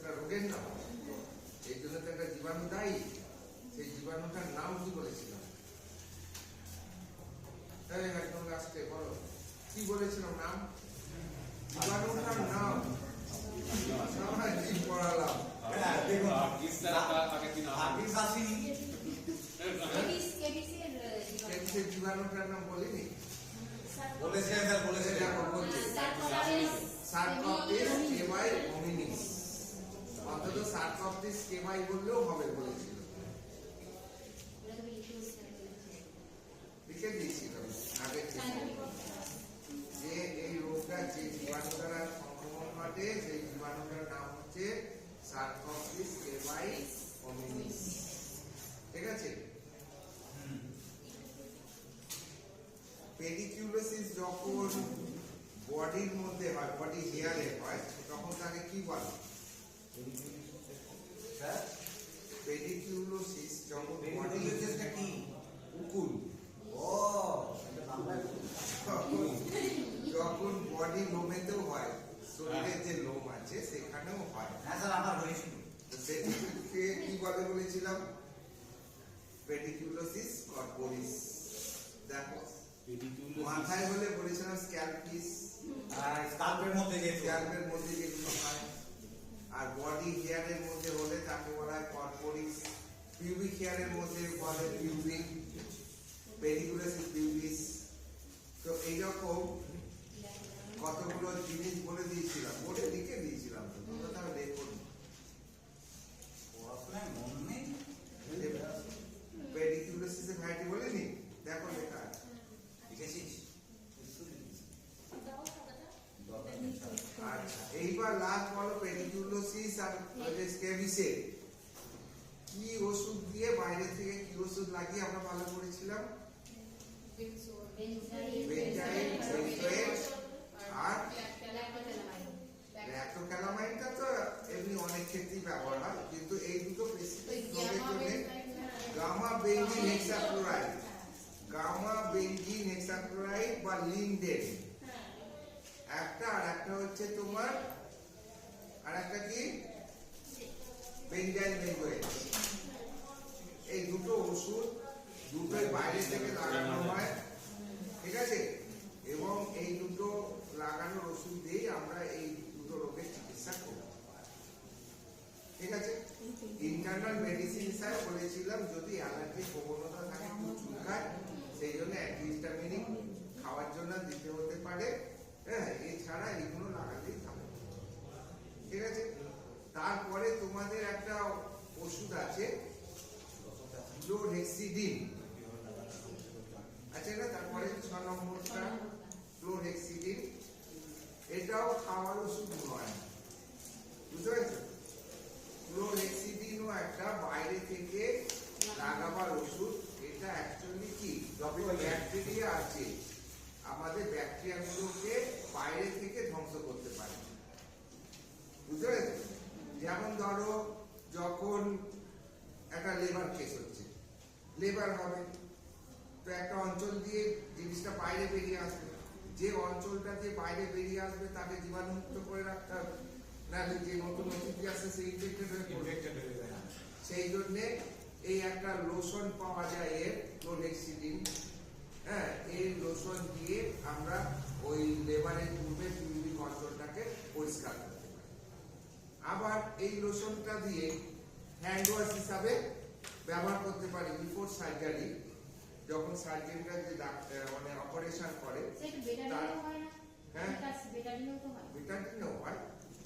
একটা রোগের নাম, এই জন্য তো একটা জীবাণু দায়ী। সেই জীবাণুটার নাম কি বলেছিলাম? একদম লাস্টে বলো কি বলেছিলাম নাম? জীবাণুটার নাম পড়ালাম। জীবাণুটার নাম বলিনি? অন্তত সার্কপটিস কেবাই বললেও হবে বলেছিল, লিখে দিয়েছিলাম আগে যে এই রোগটা যে জীবাণু দ্বারা সংক্রমণ ঘটে সেই জীবাণুটার নাম হচ্ছে সার্কপটিস কেবাই হোমিনিস। ঠিক আছে? পেডিকিউলোসিস যখন বডির মধ্যে হয়, বডি হেয়ারে হয়, তখন তাকে কি বলে? পেডিকিউলোসিস যখন পেডিকিউলোসিসটা কি? উকুল। ও যখন বডি লোমেতেও হয়, শরীরের যে লোম আছে সেখানেও হয়। হ্যাঁ স্যার, আমার হয়েছিল। সেটাকে কি বলে বলেছিলাম? পেডিকিউলোসিস কর্পোরিস। দেখো মাথায় হলে বলেছিলাম স্ক্যালপিস, স্কাল্পের মধ্যে যেগুলো হয়। আর বডি হেয়ারের মধ্যে হলে তাকে বলা হয় কর্পোরিস। পিউবিক হেয়ারের মধ্যে বলে পিউবিক, পেডিকুলাসিস পিউবিস। তো এইরকম কতগুলো জিনিস বলে দিয়েছিলাম, বোর্ডে লিখে দিয়েছিলাম, তো তোমরা তাহলে লেখো। পেডিকুলাসিসের ভ্যারাইটি বলিনি? দেখো লেখা লিখেছিস? আচ্ছা, এইবার লাস্ট বলো পেডিকুলোসিস আর স্কেবিসে কি ওষুধ দিয়ে, বাইরে থেকে কি ওষুধ লাগিয়ে আমরা ভালো করেছিলাম? বেনজাইল, বেনজোয়েট আর ল্যাক্টোক্যালামাইনটা তো এমনি অনেক ক্ষেত্রেই ব্যবহার হয়, কিন্তু এই দুটো স্পেসিফিক রোগের জন্য gamma benzene hexachloride, gamma benzene hexachloride বা লিন্ডেন একটা, আর একটা হচ্ছে তোমার আর একটা কি বেনজাইল বেনজোয়েট। এই দুটো ওষুধ দুটোই বাইরে থেকে লাগানো হয়। ঠিক আছে? এবং এই দুটো লাগানোর ওষুধ দিয়ে আমরা এই দুটো রোগের চিকিৎসা করব। ঠিক আছে? ইন্টারনাল মেডিসিন হিসাবে বলেছিলাম যদি অ্যালার্জির প্রবণতা থাকে, খুব চুলকায়, সেই জন্য অ্যান্টিহিস্টামিনিক খাওয়ার জন্য দিতে হতে পারে। হ্যাঁ, এছাড়া এগুলো লাগাতেই থাকবে। ঠিক আছে? তারপরে তোমাদের একটা ওষুধ আছে ক্লোরহেক্সিডিন। আচ্ছা, না তারপরে 6 নম্বরটা ক্লোরহেক্সিডিন। এটাও খাওয়ার ওষুধ নয়, বুঝতে পেরেছো? ক্লোরহেক্সিডিনও একটা বাইরে থেকে লাগাবার ওষুধ। এটা অ্যাকচুয়ালি কি, যত ব্যাকটেরিয়া আছে আমাদের ব্যাকটেরিয়াগুলোকে বাইরে থেকে ধ্বংস করতে পারে। বুঝতে পেরেছো? যেমন ধরো যখন একটা লেবার কেস হচ্ছে, লেবার হবে তো একটা অঞ্চল দিয়ে জিনিসটা বাইরে বেরিয়ে আসবে, যে অঞ্চলটা দিয়ে বাইরে বেরিয়ে আসবে তাকে জীবাণুমুক্ত করে রাখতে হবে, নাহলে যে নতুন অতিথি আসছে সেই ইনফেক্টেড হয়ে পড়বে। সেই জন্য এই একটা লোশন পাওয়া যায় এর ক্লোরহেক্সিডিন। হ্যাঁ, এই লোশন দিয়ে আমরা ওই লেবারের পূর্বে পিউবিক অঞ্চলটাকে পরিষ্কার করতে পারি। আবার এই লোশনটা দিয়ে হ্যান্ড ওয়াশ হিসাবে ব্যবহার করতে পারি বিফোর সার্জারি। যখন সার্জনরা যে মানে অপারেশন করে, হ্যাঁ বেটাডিনও হয়,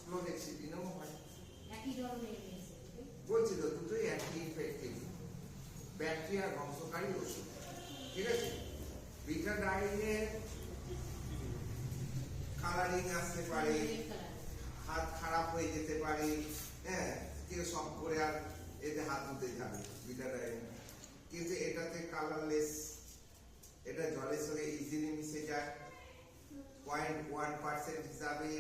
ক্লোরহেক্সিডিনও হয়, বলছি তো দুটোই একই ইফেক্টিভ ব্যাকটেরিয়া ধ্বংসকারী ওষুধ। ঠিক আছে? বিটাডাইনে কালারিং আসতে পারে, হাত খারাপ হয়ে যেতে পারে, হ্যাঁ, কেউ সব করে আর এতে হাত ধুতে যাবে বিটাডাইন, কিন্তু এটাতে কালারলেস, এটা জলের সঙ্গে ইজিলি মিশে যায়। 0.1% হিসাবে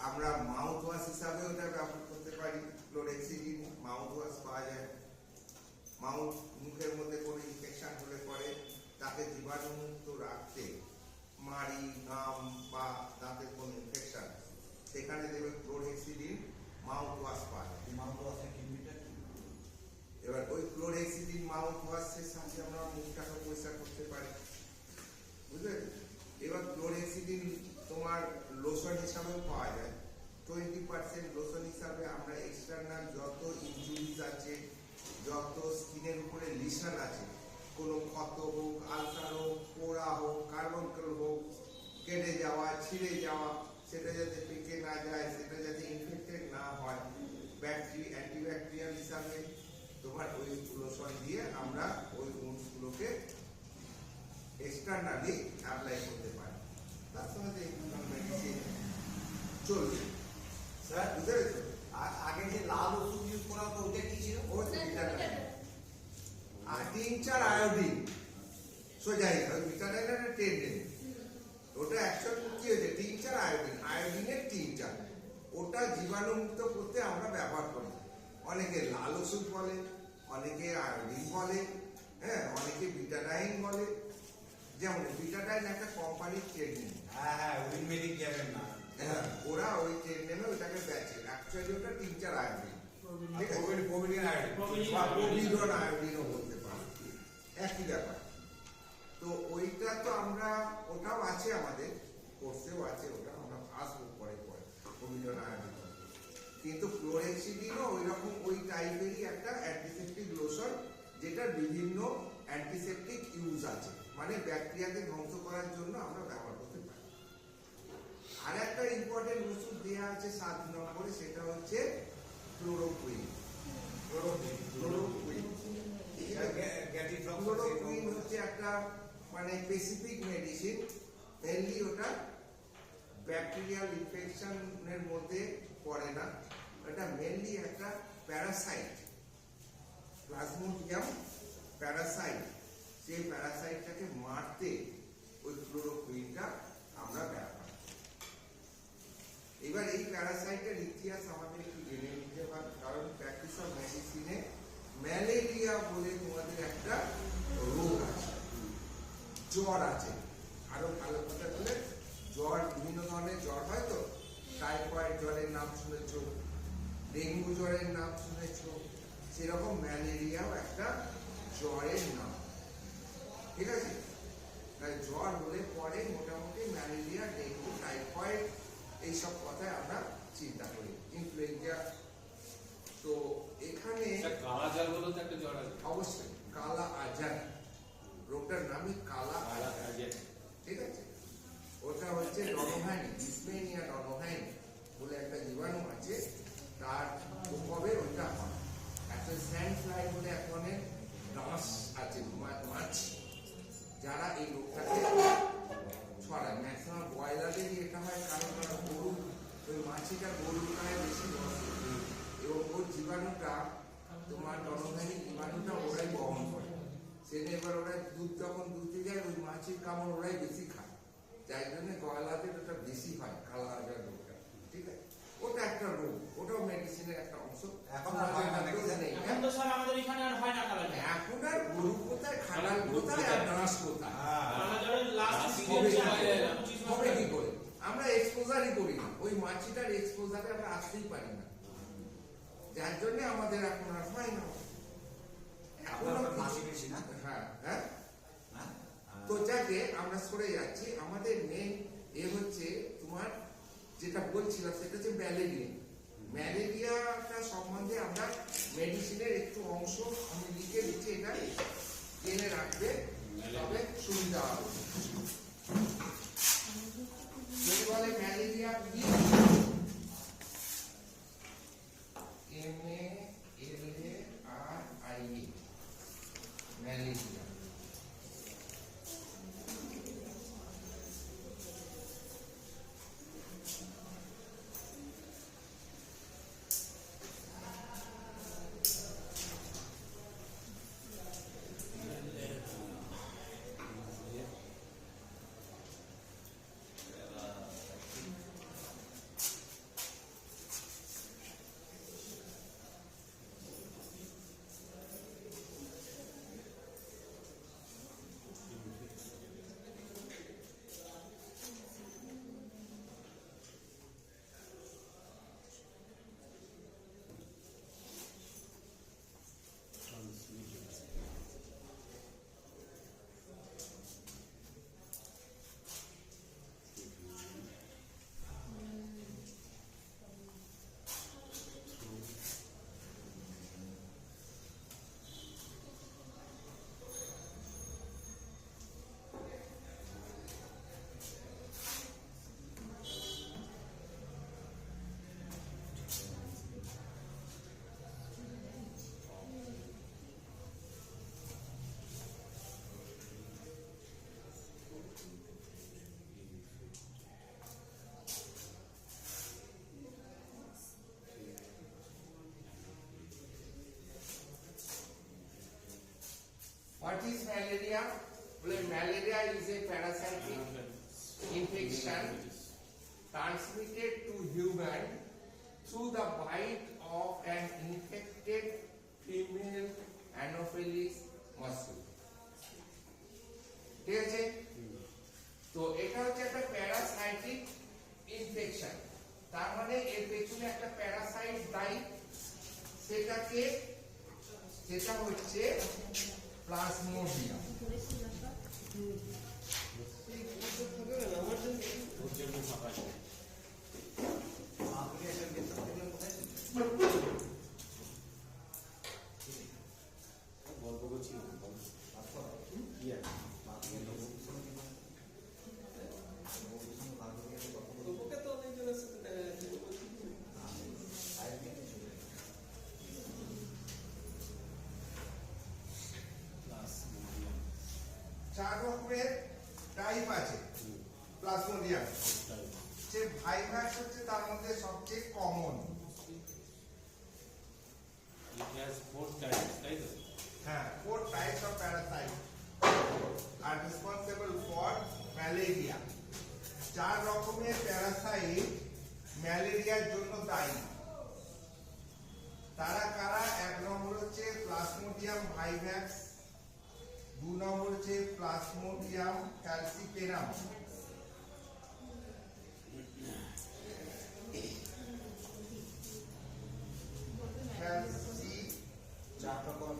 আমরা মাউথ ওয়াশ হিসাবে ওটা ব্যবহার করতে পারি। ক্লোরহেক্সিডিন মাউথ ওয়াশ পাওয়া যায়। মাউথ, মুখের মধ্যে কোনো ইনফেকশন হলে পরে তাকে জীবাণুমুক্ত রাখতে, মাড়ি, গাম বা দাঁতের কোনো ইনফেকশন, সেখানে দেবে ক্লোরহেক্সিডিন মাউথ ওয়াশ পাওয়া যায়। তোমার লোশন হিসাবেও পাওয়া যায়। 20% লোশন হিসাবে আমরা এক্সটার্নাল যত ইনজুরিজ আছে, যত স্কিনের উপরে লিশন আছে, কোনো ক্ষত হোক, আলসার হোক, পোড়া হোক, কার্বনকেল হোক, কেটে যাওয়া, ছিঁড়ে যাওয়া, সেটা যাতে পেকে না যায়, সেটা যাতে ইনফেক্টেড না হয়, অ্যান্টিব্যাকটেরিয়াল হিসাবে তোমার ওই লোশন দিয়ে আমরা ওই উন্সগুলোকে এক্সটার্নালি অ্যাপ্লাই করতে পারি। তার সঙ্গে মেডিসিন চলবে। স্যার বুঝতে পেরেছো? আগে যে লাল ওষুধ ইউজ করা হতো ওটা কি ছিল? ও ভিটামিন আর টিনচার আয়োডিন সোজা ওই ভিটামিন আর টেন্ডেন, ওটা অ্যাকচুয়ালি কি হয়েছে, টিনচার আয়োডিন, আয়োডিনের টিনচার, ওটা জীবাণুমুক্ত করতে আমরা ব্যবহার করি। অনেকে লাল ওষুধ বলে, অনেকে আয়োডিন বলে, হ্যাঁ, অনেকে বিটাডাইন বলে। যেমন বিটাডাইন একটা কোম্পানির ট্রেড নেম, হ্যাঁ উইনমেডিক যাবেন না। হ্যাঁ, ওরা ওই ট্রেড নেমে ওটাকে বেচে, অ্যাকচুয়ালি ওটা টিনচার আয়োডিন, ঠিক আছে, কোভিড আয়োডিন বা কোভিডন আয়োডিনও বলতে পারি, একই ব্যাপার। তো ওইটা তো আমরা, ওটাও আছে আমাদের কোর্সেও আছে, ওটা আমরা আসবো পরে পরে কোভিডন আয়োডিন। কিন্তু ক্লোরেক্সিডিনও ওই রকম ওই টাইপেরই একটা অ্যান্টিসেপটিক লোশন, যেটার বিভিন্ন অ্যান্টিসেপটিক ইউজ আছে, মানে ব্যাকটেরিয়াকে ধ্বংস করার জন্য আমরা ব্যবহার করতে পারি। আর একটা ইম্পর্টেন্ট ওষুধ দেওয়া আছে 7 নম্বরে, সেটা হচ্ছে ক্লোরোকুইন। ক্লোরোকুইন হচ্ছে একটা মানে স্পেসিফিক মেডিসিন, মেনলি ওটা ব্যাকটেরিয়াল ইনফেকশনের মধ্যে পড়ে না, এটা মেনলি একটা প্যারাসাইট, প্লাজমোডিয়াম প্যারাসাইট, সেই প্যারাসাইটটাকে মারতে ওই ক্লোরোকুইনটা আমরা ব্যবহার করি। এবার এই প্যারাসাইটের ইতিহাস আমাদের একটু জেনে নিতে হবে, কারণ প্র্যাকটিস অফ মেডিসিনে ম্যালেরিয়া বলে তোমাদের একটা রোগ আছে, জ্বর আছে, আরো ভালো কথা বলে জ্বর, বিভিন্ন ধরনের জ্বর হয় তো, টাইফয়েড জ্বরের নাম শুনেছ, ডেঙ্গু জ্বরের নাম শুনেছ, সেরকম ম্যালেরিয়াও একটা জ্বরের নাম, ঠিক আছে। তাই জ্বর হলে পরে মোটামুটি ম্যালেরিয়া, ডেঙ্গু, টাইফয়েড এইসব কথায় আমরা চিন্তা করি, ইনফ্লুয়েঞ্জা। তো এখানে কালা জ্বর বলে তো একটা জ্বর আছে। অবশ্যই কালা আজার, রোগটার নামই কালা আজার, ঠিক আছে। ওটা হচ্ছে ডনোভাইন, ইসমেনিয়া ডনোভাইন বলে একটা জীবাণু আছে, তার প্রভাবে ওইটা হয়। একটা স্যান্ড ফ্লাই বলে এক ধরনের ডাঁশ আছে, মাছ, যারা এই রোগটাকে ছড়ায়। ম্যাক্সিমাম ব্রয়লারেরই এটা হয়, কারণ তারা গরু, ওই মাছিটা গরুর গায়ে বেশি বসে, এবং ওর জীবাণুটা, তোমার ডনোভাইনিক জীবাণুটা ওরাই বহন করে। সেটা এবার ওরা দুধ যখন দুধতে যায়, ওই মাছির কামড় ওরাই বেশি খায়, যার জন্য গয়লাদের ওটা বেশি হয়, কালা আজার রোগটা, ঠিক আছে। ওটা একটা রোগ, ওটাও মেডিসিনের একটা অংশ। এখন আর হয় না নাকি স্যার? নেই, এখন তো স্যার আমাদের এখানে আর হয় না কালা জ্বর। এখন আর গরু কোথায়, খাটাল কোথায়, আর ডাঁশ কোথায়, কালা জ্বরের লাস্ট হবে সিজন কি ছিল করে? 25 হবে মাস কি করে? আমরা এক্সপোজারই করি না, ওই মাছিটার এক্সপোজারে আমরা আসতেই পারি না, যার জন্য আমাদের এখন আর হয় না। আপনার মাছি বেশি না? হ্যাঁ, হ্যাঁ। হ্যাঁ? তো যাকে আমরা সরে যাচ্ছি, আমাদের মেন এ হচ্ছে তোমার যেটা বলছিলাম, সেটা হচ্ছে ম্যালেরিয়া। ম্যালেরিয়াটা সম্বন্ধে আমরা মেডিসিনের একটু অংশ আমি লিখে দিচ্ছি, এটা জেনে রাখবে, তবে সুবিধা হবে। যদি বলে ম্যালেরিয়া কি, MALARIA, ম্যালেরিয়া। ম্যালেরিয়া? বলে malaria is a parasitic infection transmitted to human through the bite of an infected female Anopheles mosquito. ঠিক আছে? তো এটা হচ্ছে একটা প্যারাসাইটিক ইনফেকশন, তার মানে এর পেছনে একটা প্যারাসাইট দায়ী, সেটা হচ্ছে প্লাজমোডিয়াম। চার রকমের টাইপ আছে প্লাজমোডিয়াম। যে ভাইরাস হচ্ছে তার মধ্যে সবচেয়ে কমন। হ্যাঁ, 4 types of parasite are responsible for malaria. 4 রকমের প্যারাসাইট ম্যালেরিয়ার জন্য দায়ী। তারা কারা? 1 নম্বর হচ্ছে প্লাজমোডিয়াম ভাইভ্যাক্স, 2 নম্বর হচ্ছে প্লাজমোডিয়াম ফ্যালসিপেরাম, 4 রকম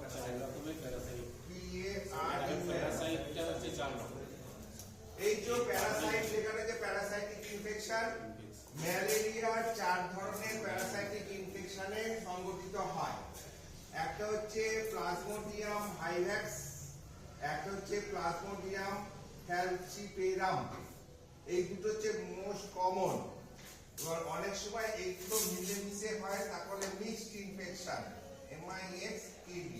এই যে প্যারাসাইট, যেখানে যে প্যারাসাইটিক ইনফেকশন, ম্যালেরিয়ার 4 ধরনের প্যারাসাইটিক ইনফেকশনে সংগঠিত হয়। একটা হচ্ছে প্লাজমোডিয়াম ভাইভ্যাক্স, একটা হচ্ছে প্লাজমোডিয়াম ফ্যালসিপেরাম। এই দুটো হচ্ছে মোস্ট কমন। এবার অনেক সময় এইগুলো মিলেমিশে হয়, তারপরে মিক্সড ইনফেকশন, MIXED।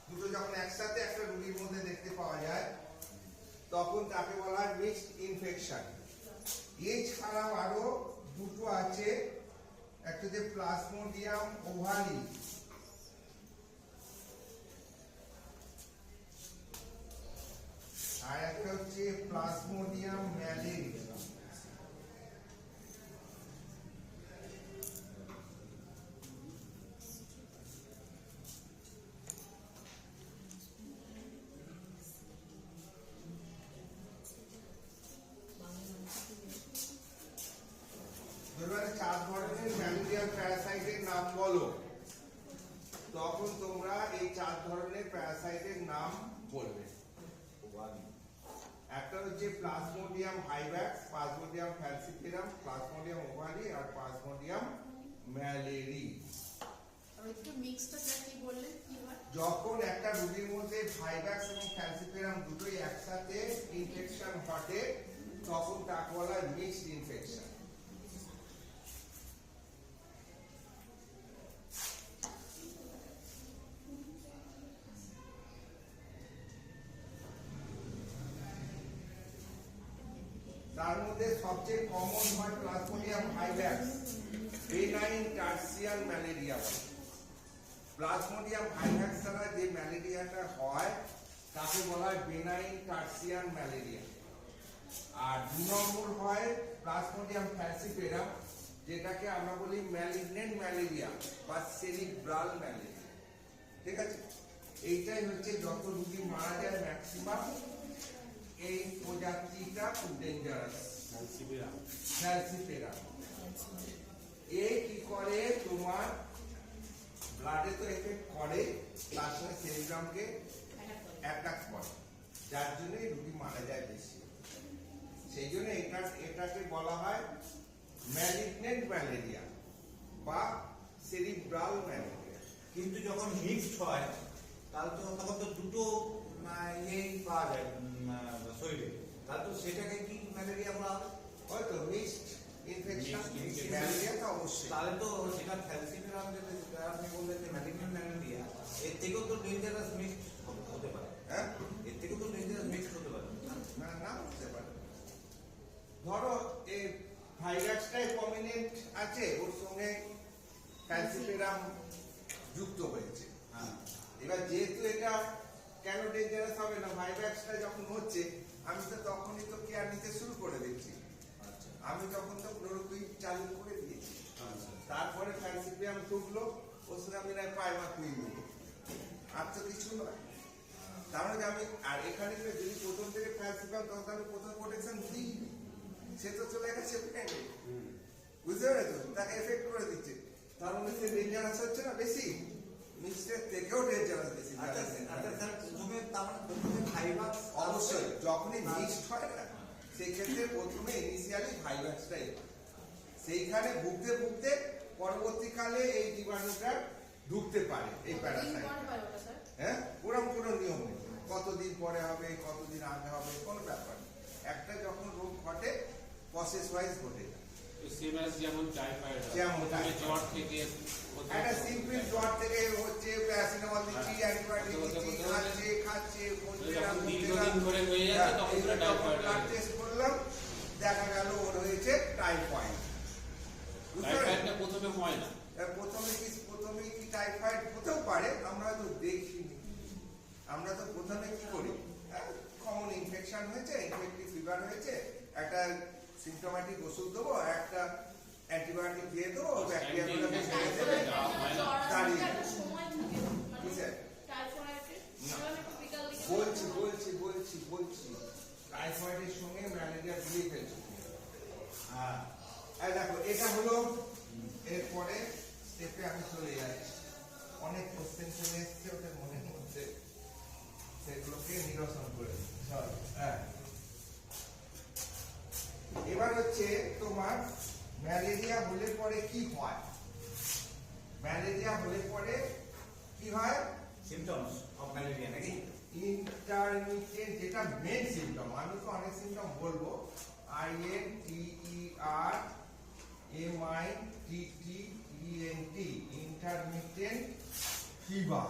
দুটো যখন একসাথে একটা রোগীর মধ্যে দেখতে পাওয়া যায় তখন তাকে বলা হয় মিক্সড ইনফেকশন। এছাড়াও আরো দুটো আছে, একটা হচ্ছে প্লাজমোডিয়াম ওভালি, আর একটা হচ্ছে প্লাজমোডিয়াম ম্যালেরিয়া। এবারে 4 ধরনের ম্যালেরিয়াল প্যারাসাইটের নাম বলো, তখন তোমরা এই 4 ধরনের প্যারাসাইটের নাম বলবে। একটা হচ্ছে plasmodium vivax, plasmodium falciparum, plasmodium ovale আর প্লাজমোডিয়াম ম্যালেরি। যখন একটা রোগীর মধ্যে ভাইভ্যাক্স এবং ফ্যালসিপেরাম দুটোই একসাথে ইনফেকশন ঘটে তখন তাকে বলা হয় মিক্সড ইনফেকশন। তার মধ্যে সবচেয়ে কমন হয় plasmodium vivax, benign tertian malaria. Plasmodium vivax দ্বারা যে ম্যালেরিয়াটা হয় তাকে বলা হয় বেনাইন টার্সিয়ান ম্যালেরিয়া। আর 2 নম্বর হয় প্লাজমোডিয়াম ফ্যালসিপেরাম, যেটাকে আমরা বলি ম্যালিগন্যান্ট ম্যালেরিয়া বা সেরিব্রাল ম্যালেরিয়া। ঠিক আছে? এইটাই হচ্ছে যত রোগী মারা যায় ম্যাক্সিমাম এই প্রজাতিটা খুব ডেঞ্জারাস। ফ্যালসিপেরাম এই কি করে, তোমার ব্লাডে তো এফেক্ট করে, তার সঙ্গে সেরিব্রামকে অ্যাটাক করে, যার জন্য রোগী মারা যায় বেশি। সেই জন্য এটাকে বলা হয় ম্যালিগন্যান্ট ম্যালেরিয়া বা সেরিব্রাল ম্যালেরিয়া। কিন্তু যখন মিক্সড হয় তাহলে তো তখন তো দুটো ইয়েই পাওয়া যায় শরীরে, তাহলে তো সেটাকে কি ম্যালেরিয়া বলা হবে? হয়তো মিক্সড ইনফেকশন, Mixed ম্যালেরিয়া তো অবশ্যই। তাহলে তো সেটা ফ্যালসিপেরাম যেটা আপনি বললেন যে ম্যালিগন্যান্ট ম্যালেরিয়া, এর থেকেও তো ডেঞ্জারাস মিক্সড হতে পারে। হ্যাঁ, এর থেকেও তো ডেঞ্জারাস মিক্সড হতে পারে। না হতে পারে। ধরো এই ভাইরাসটাই প্রমিনেন্ট আছে, ওর সঙ্গে ফ্যালসিপেরাম যুক্ত হয়েছে। হ্যাঁ, এবার যেহেতু এটা কেন ডেঞ্জারাস হবে না? ভাইব্যাক্সটা যখন হচ্ছে আমি তো তখনই তো কেয়ার নিতে শুরু করে দিচ্ছি। আচ্ছা আমি তখন তো ক্লোরোকুইন চালু করে দিয়েছি। আচ্ছা তারপরে ফ্যান্সিপিয়াম ঢুকলো, ওসিনামিনায় পাইমাকুইন দিল। আর তো কিছু নয়। তার মানে আমি আর এখানে যে যদি প্রথম থেকে ফ্যান্সিপিয়াম তখন আমি প্রথম প্রোটেকশন দিই, সে তো চলে গেছে ফ্রেন্ডে, বুঝতে পেরেছো? তাকে এফেক্ট করে দিচ্ছে। তার মানে সে ডেঞ্জারাস হচ্ছে না বেশি, মিক্সের থেকেও ডেঞ্জারাস বেশি। আচ্ছা আচ্ছা স্যার প্রথমে তার মানে প্রথমে ভাইবাক্স অবশ্যই যখনই মিক্সড হয় না সেই ক্ষেত্রে প্রথমে ইনিশিয়ালি ভাইরাসটাই, সেইখানে ভুগতে ভুগতে পরবর্তীকালে এই জীবাণুটা ঢুকতে পারে এই প্যারাসাইট। হ্যাঁ, ওরকম কোনো নিয়ম নেই কতদিন পরে হবে কতদিন আগে হবে কোনো ব্যাপার নেই। একটা যখন রোগ ঘটে প্রসেস ওয়াইজ ঘটে যায়। সেম অ্যাজ যেমন টাইফয়েড যেমন প্রথমে জ্বর থেকে একটা সিম্পল জ্বর থেকে হচ্ছে প্যারাসিটামল দিচ্ছি, অ্যান্টিবায়োটিক দিচ্ছি, খাচ্ছে খাচ্ছে যখন দীর্ঘদিন ধরে হয়ে যাচ্ছে তখন পুরো টাইফয়েড ব্লাড টেস্ট করলাম, দেখা গেল ওর হয়েছে টাইফয়েড। বুঝতে পারলেন? টাইফয়েডটা প্রথমে হয় না। প্রথমে কি টাইফয়েড হতেও পারে, আমরা তো দেখিনি। আমরা তো প্রথমে কি করি, কমন ইনফেকশন হয়েছে, ইনফেক্টিভ ফিভার হয়েছে, একটা সিম্পটোম্যাটিক ওষুধ দেবো, একটা অ্যান্টিবায়োটিক দিয়ে দেবো, ব্যাকটেরিয়াগুলো বেঁচে যাবে, দাঁড়িয়ে বুঝছেন? বলছি টাইফয়েডের সঙ্গে ম্যালেরিয়া দিয়ে ফেলছে। হ্যাঁ, এই দেখো এটা হলো, এরপরে স্টেপে আমি চলে যাচ্ছি। অনেক কোশ্চেন চলে এসছে ওদের মনের মধ্যে, সেগুলোকে নিরসন করে চল। হ্যাঁ, এবার হচ্ছে তোমার ম্যালেরিয়া হলে পরে কি হয়? ম্যালেরিয়া হলে পরে কি হয়? সিমটমস অফ ম্যালেরিয়া নাকি? ইন্টারমিটেন্ট, যেটা মেন সিমটম, আমি তো অনেক সিমটম বলবো, INTERMITTENT, intermittent fever.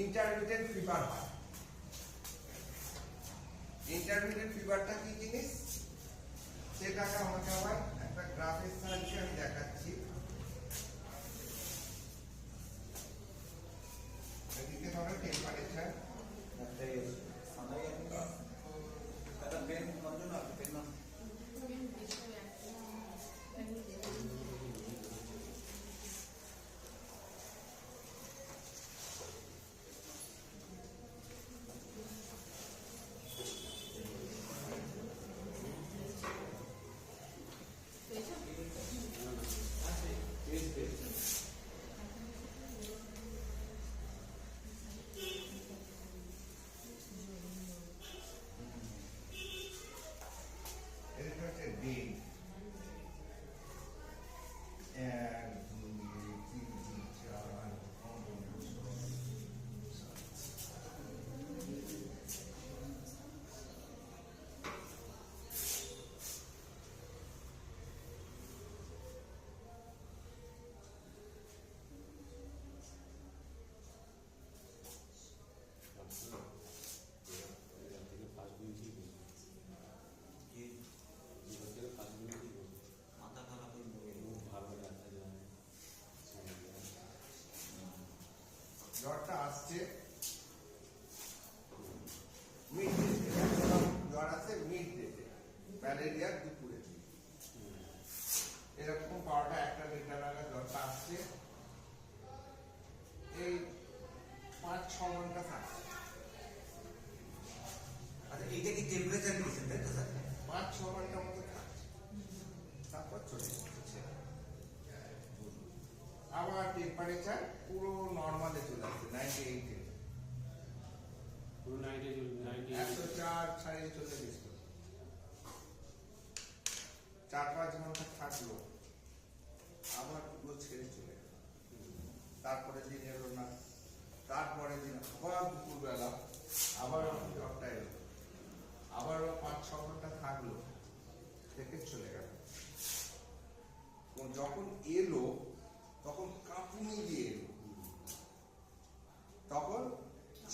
Intermittent fever হয়। ইন্টারমিটেন্ট ফিভারটা কি জিনিস সেটাকে আমাকে আবার একটা গ্রাফের সাহায্যে আমি দেখাচ্ছি। এদিকে ধরো টেম্পারেচার, দাদা পেন কতজন আছে? পেন না এদিকে হচ্ছে দিন, এক দুই তিন চার মাথা খারাপ হয়ে যাবে। জ্বরটা আসছে মিড ডে, জ্বর আসছে মিড ডে, ম্যালেরিয়ার দুপুরে, এরকম 12টা-1টা নাগাদ জ্বরটা আসছে, এই 5-6 ঘন্টা থাকছে। আচ্ছা এইটা কি টেম্পারেচার দিয়েছেন তাই তো স্যার? 5-6 ঘন্টার মতো থাকছে, তারপর চলে যাচ্ছে। আবার টেম্পারেচার পুরো নর্মালে চলে আসছে, 98-এ, পুরো 90 104 চলে গেছিল। 4-5 ঘন্টা থাকলো, আবার পুরো ছেড়ে চলে গেল। তারপরে দিন এলো না, তারপরে দিন আবার দুপুরবেলা আবার জ্বরটা এলো, আবারও 5-6 ঘন্টা থাকলো, থেকে চলে গেল। যখন এলো তখন কাঁপুনি দিয়ে এলো, তখন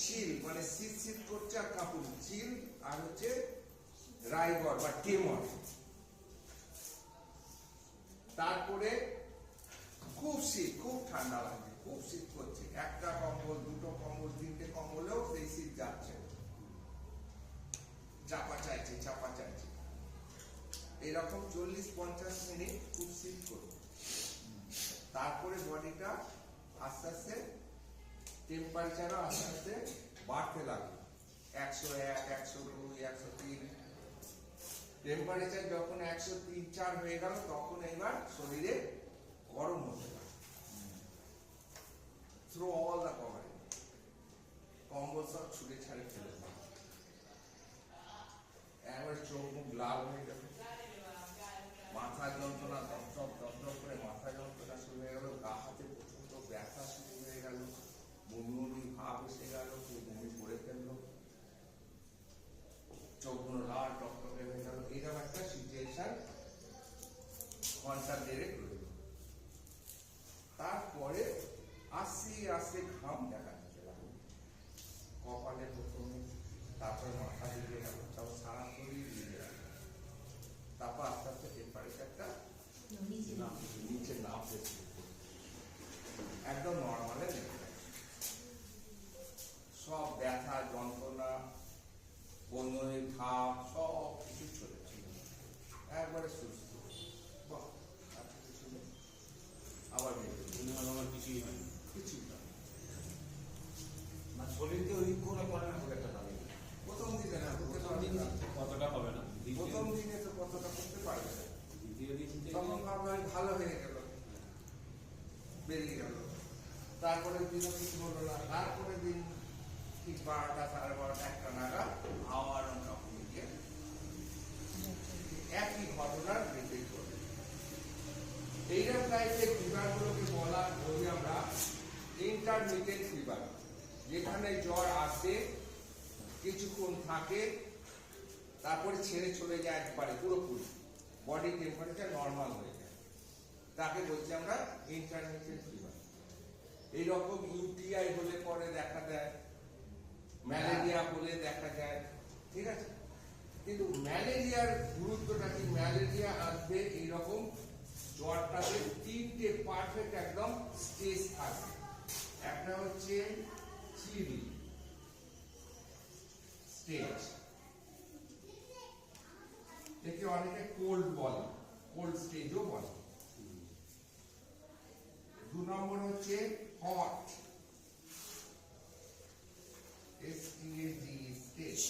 চিল মানে শীত শীত করছে আর কাঁপুনি, চিল আর হচ্ছে রাইগর বা টেমর। তারপরে খুব শীত, খুব ঠান্ডা লাগে, খুব শীত করছে, একটা কম্বল, দুটো কম্বল, তিনটে কম্বলেও সেই শীত যাচ্ছে না। চাপা চাইছে এরকম 40-50 মিনিট খুব শীত করবে। তারপরে বডিটা আস্তে আস্তে টেম্পারেচারও আস্তে আস্তে বাড়তে লাগবে। 101, 102, 103 টেম্পারেচার যখন 103-104 হয়ে গেল তখন এবার শরীরে গরম হতে লাগে। থ্রো অল দ্য কভারিং, কম্বল সব ছুটে ছাড়ে ফেলে দেবে। একবার চোখ মুখ লাল হয়ে যাবে, মাথা যন্ত্রণা দপদপ করে মাথা যন্ত্রণা শুরু হয়ে গেল, গা হাতে প্রচন্ড ব্যথা শুরু হয়ে গেল, বমি ভাব এসে গেল, কেউ বমি করে ফেললো, চোখগুলো লাল টকটকে হয়ে গেল। এরকম একটা সিচুয়েশন ঘন্টা দেড়েক রইল। তারপরে আস্তে আস্তে ঘাম দেখা দিতে লাগলো কপালে প্রথমে, তারপরে মাথা দিয়ে গেল, তারপর সারা শরীর দিয়ে গেল, তারপর আস্তে আস্তে টেম্পারেচারটা নিচে নামতে শুরু করলো, একদম নর্মালে নেমে গেল। সব ব্যথা যন্ত্রণা বন্ধনের ঘাম সব কিছু চলে ছিল, একবারে সুস্থ। বাহ, আর কিছু নেই। আবার মনে হলো আমার কিছুই হয়নি। কিছু না। মানে শরীরকে ওই করে পড়ে না খুব একটা ভালো। প্রথম দিনে না, প্রথম দিন কতটা হবে না, প্রথম দিনে তো কতটা করতে পারবে না। দ্বিতীয় দিন থেকে তখন ভাবলাম ভালো হয়ে গেল, বেরিয়ে গেল। তারপরে দিনও কিছু হলো না। তারপরে দিন ঠিক 12টা, 12:30, 1টা নাগাদ আবার আমরা গিয়ে একই ঘটনার রিপিট করবে। এইরকম টাইপের ফিভারগুলোকে বলি আমরা ইন্টারমিডিয়েট ফিভার, যেখানে জ্বর আসে, কিছুক্ষণ থাকে, তারপরে ছেড়ে চলে যায় একবারে পুরোপুরি, বডি টেম্পারেচার নর্মাল হয়ে যায়, তাকে বলছি আমরা ইন্টারমিডিয়েট ফিভার। এইরকম ইউটিআই হলে পরে দেখা দেয়, ম্যালেরিয়া হলে দেখা যায়, ঠিক আছে। কিন্তু ম্যালেরিয়ার গুরুত্বটা কি, ম্যালেরিয়া আসবে এইরকম জ্বরটাতে 3টে পারফেক্ট একদম স্টেজ থাকে। একটা হচ্ছে চিলি স্টেজ, একে অনেকে কোল্ড বলে, কোল্ড স্টেজও বলে। 2 নম্বর হচ্ছে হট STAG স্টেজ।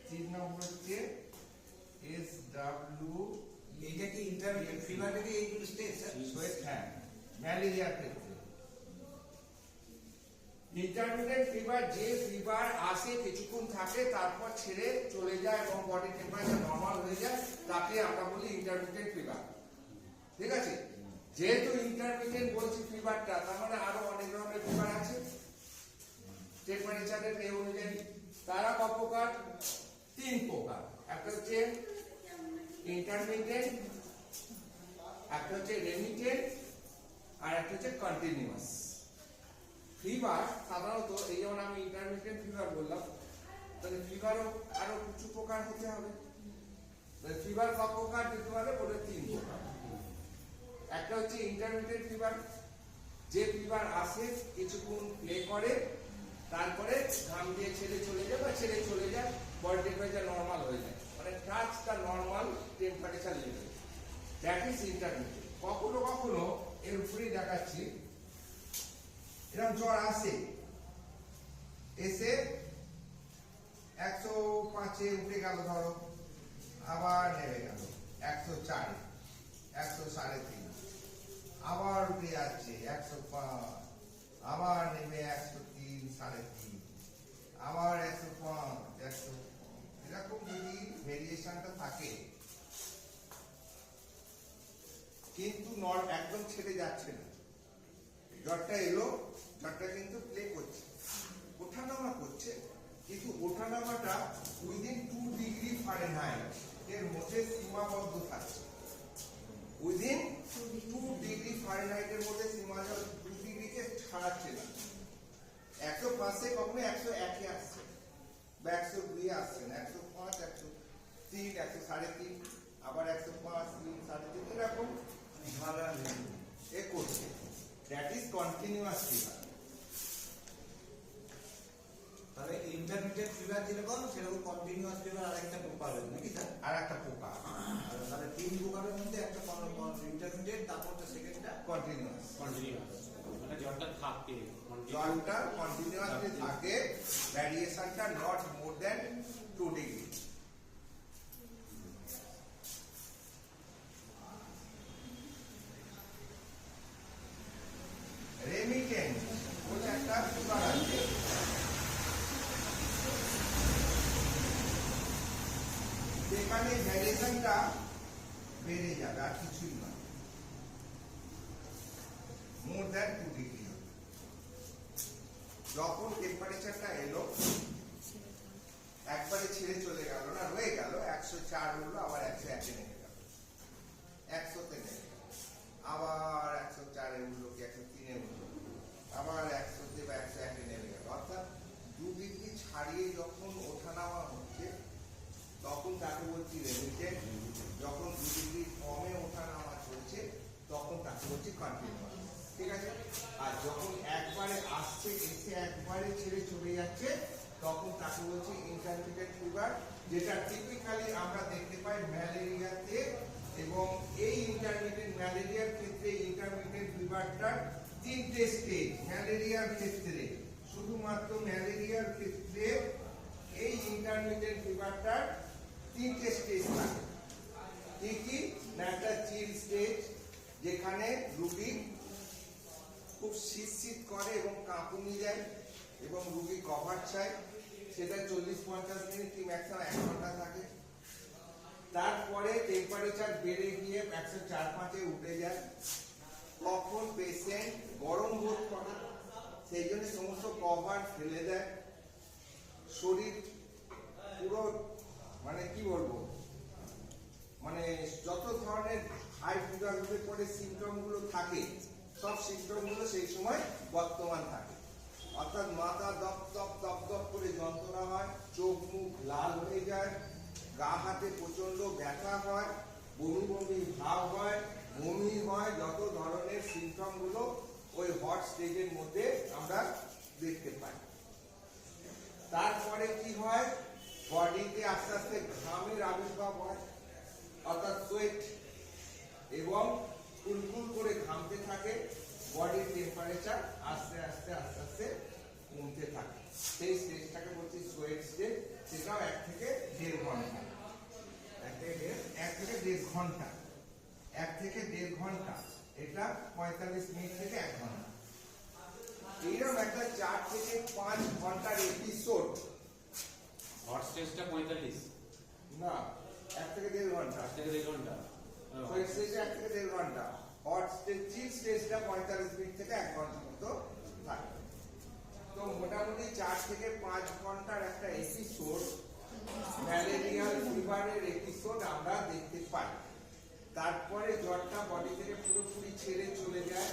3 নম্বর হচ্ছে SW। এইটা কি ইন্টারমিডিয়েট ফিভারের এইগুলো স্টেজ স্যার? হ্যাঁ, ম্যালেরিয়ার ক্ষেত্রে ইন্টারমিডিয়েট ফিভার যে ফিভার আসে, কিছুক্ষণ থাকে, তারপর ছেড়ে চলে যায় এবং বডি টেম্পারেচার নরমাল হয়ে যায়, তাকে আমরা বলি ইন্টারমিডিয়েট ফিভার। ঠিক আছে। যেহেতু ইন্টারমিডিয়েট বলছি ফিভারটা, তার মানে আরো অনেক ধরনের ফিভার আছে টেম্পারেচারের এই অনুযায়ী। তারা ক প্রকার? 3 প্রকার। একটা হচ্ছে ইন্টারমিডিয়েট, একটা হচ্ছে রেমিটেন্ট, আর একটা হচ্ছে কন্টিনিউয়াস ফিভার। সাধারণত এই যেমন আমি ইন্টারমিডিয়েট ফিভার বললাম, তাহলে ফিভারও আরো কিছু প্রকার হতে হবে। ফিভার ক প্রকার দিতে পারে? বলে 3 প্রকার। একটা হচ্ছে ইন্টারমিডিয়েট ফিভার, যে ফিভার আসে, কিছুক্ষণ প্লে করে, তারপরে ঘাম দিয়ে ছেড়ে চলে যায় বা ছেড়ে চলে যায়, বডি টেম্পারেচার নরমাল হয়ে যায়, মানে touch the normal temperature level, that is intermediate. কখনো কখনো এর উপরেই দেখাচ্ছি, এরকম জ্বর আসে, এসে 105-এ উঠে গেল ধরো, আবার নেমে গেল 104, 103, আবার উঠে যাচ্ছে 105, আবার নেমে 103, 3.5, আবার 105, 100। এরকম যদি ভেরিয়েশনটা থাকে, কিন্তু একদম ছেড়ে যাচ্ছে না, জ্বরটা এলো, জ্বরটা কিন্তু প্লে করছে, ওঠানামা করছে, কিন্তু ওঠানামাটা উইদিন 2 ডিগ্রি ফারেনহাইট এর মধ্যে সীমাবদ্ধ থাকছে। উইদিন 2 ডিগ্রি ফারেনহাইটের মধ্যে সীমাবদ্ধ, 2 ডিগ্রিকে ছাড়াচ্ছে না। 105-এ কখনো 101-এ আসছে, বা 102-এ আসছে না, 105, 103, 103.5, আবার 105, 3, 3.5, এরকম এ করছে। That is continuous. Continuous fever. তাহলে ইন্টারমিডিয়েট ফিভার যেরকম সেরকম কন্টিনিউয়াস ফিভার আরেকটা পাবেন নাকি স্যার? আর একটা পোকা আর তাহলে তিন প্রকারের মধ্যে একটা ইন্টারমিডিয়েট, তারপর সেকেন্ডটা কন্টিনিউয়াস। কন্টিনিউয়াস মানে জ্বরটা থাকে জলটা কন্টিনিউয়াসলি থাকে, ভ্যারিয়েশনটা not more than 2 degree. Remittent বলে একটা ফিভার আছে, যেখানে ভ্যারিয়েশনটা বেড়ে যাবে আর কিছুই নয়, মোর দ্যান 2 ডিগ্রি। যখন টেম্পারেচারটা এলো একবারে ছেড়ে চলে গেল না, রয়ে গেল 104 হলো, আবার 101 এ নেমে গেল, 100 তে নেমে গেল, আবার 104 এ উঠলো, কি 103 এ উঠলো, আবার 100 তে বা 101 এ নেমে গেল। অর্থাৎ 2 ডিগ্রি ছাড়িয়ে যখন ওঠানামা হচ্ছে তখন তাকে বলছি রেমিটেন্ট। যখন 2 ডিগ্রি কমে ওঠানামা চলছে তখন তাকে বলছি কন্টিনিউয়াস। ঠিক আছে? আর যখন একবারে আসছে এসে একবারে ছেড়ে চলে যাচ্ছে তখন তাকে বলছি ইন্টারমিডিয়েট ফিভার, যেটা টিপিক্যালি আমরা দেখতে পাই ম্যালেরিয়াতে। এবং এই ইন্টারমিডিয়েট ম্যালেরিয়ার ক্ষেত্রে ইন্টারমিডিয়েট ফিভারটার 3টে স্টেজ। ম্যালেরিয়ার ক্ষেত্রে, শুধুমাত্র ম্যালেরিয়ার ক্ষেত্রে এই ইন্টারমিডিয়েট ফিভারটার 3টে স্টেজ থাকে। কি কি? একটা চিল স্টেজ, যেখানে রোগী খুব শীত করে এবং কাঁপুনি দেয় এবং রোগী কভার চায়, সেটা 40-50 মিনিট কি ম্যাক্সিমাম 1 ঘন্টা থাকে। তারপরে টেম্পারেচার বেড়ে গিয়ে 104-105 এ উঠে যায়, তখন পেশেন্ট গরম বোধ করে, সেই জন্য সমস্ত কভার ফেলে দেয়, শরীর পুরো মানে কি বলবো, মানে যত ধরনের হাই ফিভার হলে পরে সিমটম গুলো থাকে সব সিমটম গুলো সেই সময় বর্তমান থাকে। অর্থাৎ মাথা দপ দপ দপ দপ করে যন্ত্রণা হয়, চোখ মুখ লাল হয়ে যায়, গা হাতে প্রচন্ড ব্যথা হয়, বমি বমি ভাব হয়, বমি হয়, যত ধরনের সিমটম গুলো ওই হট স্টেজের মধ্যে আমরা দেখতে পাই। তারপরে কি হয়, বডিতে আস্তে আস্তে ঘামের আবির্ভাব হয়, অর্থাৎ সোয়েট, এবং কুলকুল করে ঘামতে থাকে, বডির টেম্পারেচার আস্তে আস্তে আস্তে আস্তে কমতে থাকে। সেই স্টেজটাকে বলছি সোয়েট স্টেজ। সেটাও 1 থেকে 1.5 ঘন্টা, 1 থেকে 1.5 ঘন্টা, 1 থেকে 1.5 ঘন্টা, এটা 45 মিনিট থেকে 1 ঘন্টা। এইরকম একটা 4 থেকে 5 ঘন্টার এপিসোড। হট স্টেজটা 45 না, 1 থেকে 1.5 ঘন্টা, 1 থেকে 1.5 ঘন্টা। সোয়েট স্টেজটা 1 থেকে 1.5 ঘন্টা, হট স্টেজ চিল স্টেজটা 45 মিনিট থেকে 1 ঘন্টা মতো থাকে। তো মোটামুটি 4 থেকে 5 ঘন্টার একটা এপিসোড, ম্যালেরিয়াল ফিভারের এপিসোড আমরা দেখতে পাই। তারপরে জ্বরটা বডি থেকে পুরোপুরি ছেড়ে চলে যায়